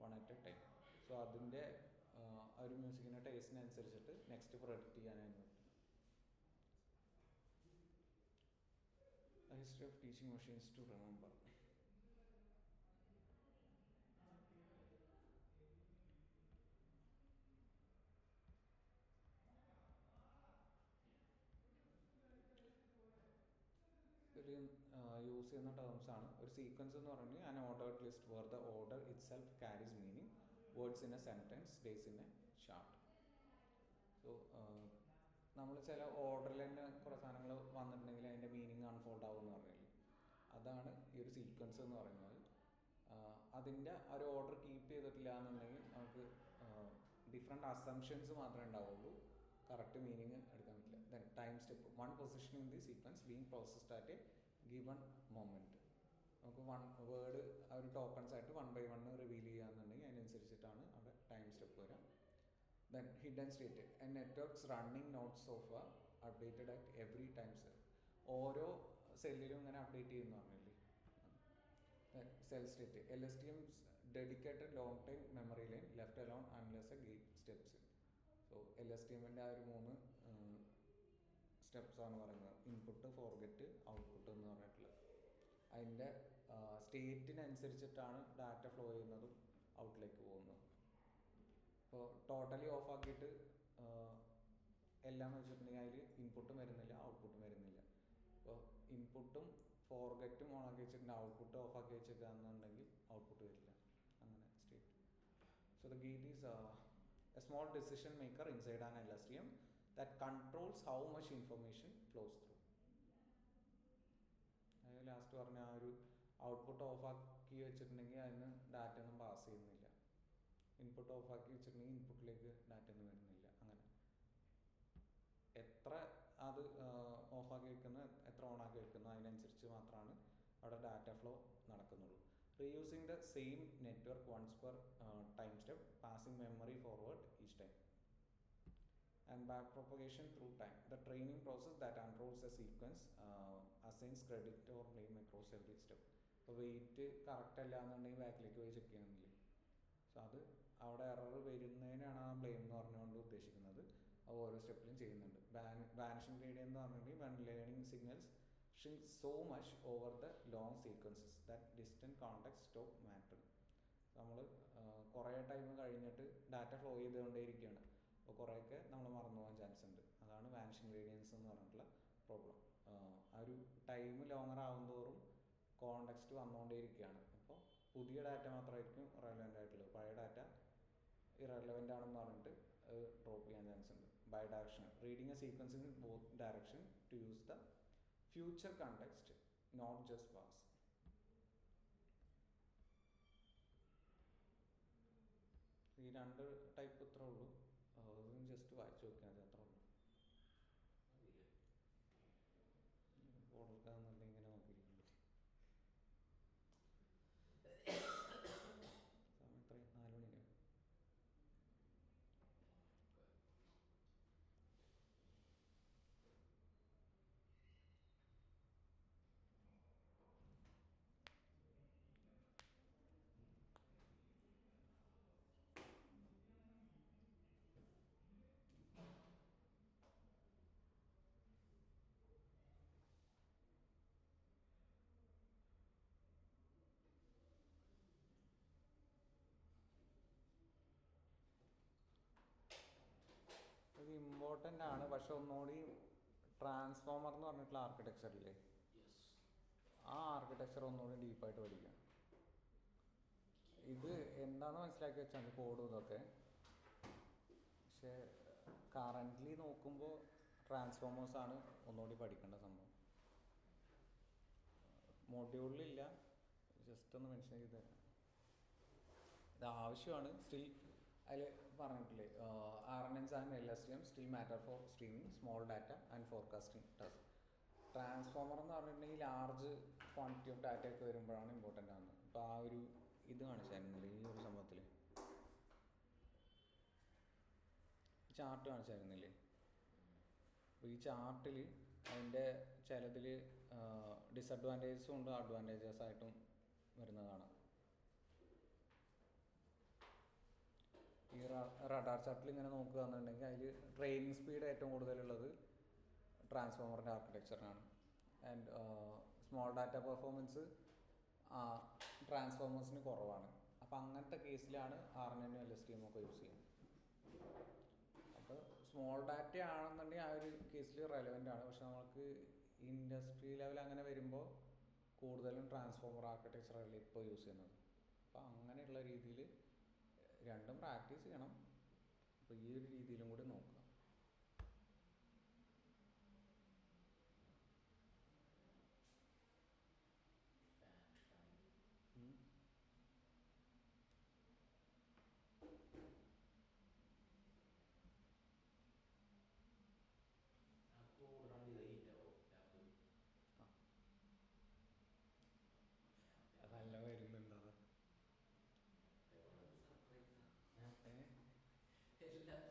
one at a time. So അതിൻ്റെ ആ ഒരു മ്യൂസിക്കിൻ്റെ ടേസ്റ്റിനനുസരിച്ചിട്ട് next predict ചെയ്യാനായിട്ട് പറ്റും. The history of teaching machines to remember. Use ചെയ്യുന്ന terms ആണ്. ഒരു sequence എന്ന് പറഞ്ഞാൽ an ordered list where the order itself carries meaning, words in a sentence, days in a chart. So നമ്മൾ ചില ഓർഡറിൽ തന്നെ കുറേ സാധനങ്ങൾ വന്നിട്ടുണ്ടെങ്കിൽ അതിൻ്റെ മീനിങ് അൺഫോൾഡ് ആവും എന്ന് പറഞ്ഞില്ലേ, അതാണ് ഈ ഒരു സീക്വൻസ് എന്ന് പറയുന്നത്. അതിൻ്റെ ഒരു ഓർഡർ കീപ്പ് ചെയ്തിട്ടില്ല എന്നുണ്ടെങ്കിൽ നമുക്ക് ഡിഫറെൻറ്റ് അസംഷൻസ് മാത്രമേ ഉണ്ടാവുള്ളൂ, കറക്റ്റ് മീനിങ് എടുക്കാൻ പറ്റില്ല. Then time step, one position in the sequence being processed at A given moment. നമുക്ക് വൺ വേർഡ് ആ ഒരു ടോക്കൺസ് ആയിട്ട് 1 by 1 റിവീൽ ചെയ്യുകയാണെന്നുണ്ടെങ്കിൽ അതിനനുസരിച്ചിട്ടാണ് അവിടെ ടൈം സ്റ്റെപ്പ് വരാം. Then hidden state, A networks running notes of updated at every time cell. ഓരോ സെല്ലിലും ഇങ്ങനെ update ചെയ്യുന്നു പറഞ്ഞില്ലേ. Cell state, LSTM's dedicated long time memory lane left alone unless a gate steps in. So LSTMൻ്റെ ആ ഒരു 3 സ്റ്റെപ്സാണ് പറയുന്നത്. Input, forget, output എന്ന് പറഞ്ഞിട്ടുള്ളത്. അതിൻ്റെ സ്റ്റേറ്റിനനുസരിച്ചിട്ടാണ് ഡാറ്റ ഫ്ലോ ചെയ്യുന്നതും ഔട്ടിലേക്ക് പോകുന്നതും. ഇപ്പോൾ ടോട്ടലി ഓഫ് ആക്കിയിട്ട് എല്ലാം വെച്ചിട്ടുണ്ടെങ്കിൽ അതിൽ ഇൻപുട്ടും വരുന്നില്ല, ഔട്ട്പുട്ടും വരുന്നില്ല. ഇപ്പോൾ ഇൻപുട്ടും ഫോർഗെറ്റും ഓൺ ആക്കി വെച്ചിട്ടുണ്ടെങ്കിൽ ഔട്ട്പുട്ട് ഓഫ് ആക്കി വെച്ചിട്ടാണെന്നുണ്ടെങ്കിൽ ഔട്ട്പുട്ട് വരില്ല. അങ്ങനെ state. So the gate is a small decision maker inside an LSTM that controls how much information flows through. അതായത് ലാസ്റ്റ് പറഞ്ഞ ആ ഒരു ഔട്ട്പുട്ട് ഓഫ് ആക്കി വെച്ചിട്ടുണ്ടെങ്കിൽ അതിന് ഡാറ്റ ഒന്നും പാസ് ചെയ്യുന്നില്ല, ഇൻപുട്ട് ഓഫ് ആക്കി വെച്ചിട്ടുണ്ടെങ്കിൽ ഇൻപുട്ടിലേക്ക് ഡാറ്റ ഒന്നും വരുന്നില്ല. അങ്ങനെ എത്ര അത് ഓഫ് ആക്കി വെക്കുന്നു, എത്ര ഓൺ ആക്കി വെക്കുന്നു, അതിനനുസരിച്ച് മാത്രമാണ് അവിടെ ഡാറ്റ ഫ്ലോ നടക്കുന്നുള്ളൂ. Reusing the same network once per time step, passing memory forward each time. And backpropagation through time, the training process that unrolls a sequence, assigns credit or blame across every step. ഇപ്പോൾ wait correct അല്ല എന്നുണ്ടെങ്കിൽ ബാക്കിലേക്ക് പോയി check ചെയ്യണമെന്നില്ലേ. So അത് അവിടെ error വരുന്നതിനാണ് ആ blame എന്ന് പറഞ്ഞുകൊണ്ട് ഉദ്ദേശിക്കുന്നത്. അത് ഓരോ സ്റ്റെപ്പിലും ചെയ്യുന്നുണ്ട്. വാനിഷിംഗ് ഗ്രേഡിയൻ്റ് എന്ന് പറഞ്ഞിട്ടുണ്ടെങ്കിൽ when learning signals shrink so much over the long sequences that distant context stop mattering. നമ്മൾ കുറേ ടൈം കഴിഞ്ഞിട്ട് ഡാറ്റ ഫ്ലോ ചെയ്തുകൊണ്ടേയിരിക്കുകയാണ്. അപ്പോൾ കുറേയൊക്കെ നമ്മൾ മറന്നു പോകാൻ ചാൻസ് ഉണ്ട്. അതാണ് വാനിഷിംഗ് ഗ്രേഡിയൻസ് എന്ന് പറഞ്ഞിട്ടുള്ള പ്രോബ്ലം. ആ ഒരു ടൈം ലോങ്ങർ ആകുന്തോറും കോണ്ടെക്സ്റ്റ് വന്നുകൊണ്ടേയിരിക്കുകയാണ്. അപ്പോൾ പുതിയ ഡാറ്റ മാത്രമായിരിക്കും റെലവൻ്റ് ആയിട്ടുള്ളത്, പഴയ ഡാറ്റ ഇറലവൻ്റ് ആണെന്ന് പറഞ്ഞിട്ട് ഡ്രോപ്പ് ചെയ്യാൻ ചാൻസ് ഉണ്ട്. Bi direction reading a sequence in both direction to use the future context, not just past. ഈ രണ്ട് ടൈപ്പ് ഇത്രേ ഉള്ളൂ. ജസ്റ്റ് വായിച്ചു നോക്കിയാൽ മതി, അത്രേ ഉള്ളൂ. കൊടുക്കാന്നുണ്ടെങ്കിൽ ഇങ്ങനെ നോക്കിയിരിക്കുന്നു. സമയം എത്രയും 4 മണിക്ക്. ഇത് ഇമ്പോർട്ടൻ്റ് ആണ്, പക്ഷെ ഒന്നുകൂടി ട്രാൻസ്ഫോമർ എന്ന് പറഞ്ഞിട്ടുള്ള ആർക്കിടെക്ചറില്ലേ, ആ ആർക്കിടെക്ചർ ഒന്നുകൂടി ഡീപ്പായിട്ട് പഠിക്കാം. ഇത് എന്താണെന്ന് മനസ്സിലാക്കി വെച്ചാൽ മതി കോഡും ഇതൊക്കെ. പക്ഷെ കറൻ്റ്ലി നോക്കുമ്പോൾ ട്രാൻസ്ഫോമേഴ്സാണ് ഒന്നുകൂടി പഠിക്കേണ്ട സംഭവം. മൊഡ്യൂളിലില്ല, ജസ്റ്റ് ഒന്ന് മെൻഷൻ ചെയ്ത് തരാം. ഇത് ആവശ്യമാണ്. സ്റ്റിൽ അതിൽ പറഞ്ഞിട്ടില്ലേ, RNNs and LSTM still matter for streaming small data and forecasting task. Transformer എന്ന് പറഞ്ഞിട്ടുണ്ടെങ്കിൽ ലാർജ് ക്വാണ്ടിറ്റി ഓഫ് ഡാറ്റ ഒക്കെ വരുമ്പോഴാണ് ഇമ്പോർട്ടൻ്റ് ആകുന്നത്. അപ്പോൾ ആ ഒരു ഇത് കാണിച്ചായിരുന്നില്ലേ ഈ ഒരു സംഭവത്തിൽ, ചാർട്ട് കാണിച്ചായിരുന്നില്ലേ. അപ്പോൾ ഈ ചാർട്ടിൽ അതിൻ്റെ ചിലതിൽ ഡിസഡ്വാൻറ്റേജസും ഉണ്ട്, അഡ്വാൻറ്റേജസ് ആയിട്ടും വരുന്നത് കാണാം. ഈ റഡാർ ചാർട്ടിൽ ഇങ്ങനെ നോക്കുകയാണെന്നുണ്ടെങ്കിൽ അതിൽ ട്രെയിനിങ് സ്പീഡ് ഏറ്റവും കൂടുതലുള്ളത് ട്രാൻസ്ഫോമറിൻ്റെ ആർക്കിടെക്ചറിനാണ്. ആൻഡ് സ്മോൾ ഡാറ്റ പെർഫോമൻസ് ട്രാൻസ്ഫോമേഴ്സിന് കുറവാണ്. അപ്പോൾ അങ്ങനത്തെ കേസിലാണ് RNN LSTM ഒക്കെ യൂസ് ചെയ്യുന്നത്. അപ്പോൾ സ്മോൾ ഡാറ്റ ആണെന്നുണ്ടെങ്കിൽ ആ ഒരു കേസിൽ റെലവൻ്റ് ആണ്. പക്ഷെ നമുക്ക് ഇൻഡസ്ട്രി ലെവൽ അങ്ങനെ വരുമ്പോൾ കൂടുതലും ട്രാൻസ്ഫോമർ ആർക്കിടെക്ചറല്ലേ ഇപ്പോൾ യൂസ് ചെയ്യുന്നത്. അപ്പോൾ അങ്ങനെയുള്ള രീതിയിൽ രണ്ടും പ്രാക്ടീസ് ചെയ്യണം. അപ്പോൾ ഈ ഒരു രീതിയിലും കൂടി നോക്കാം.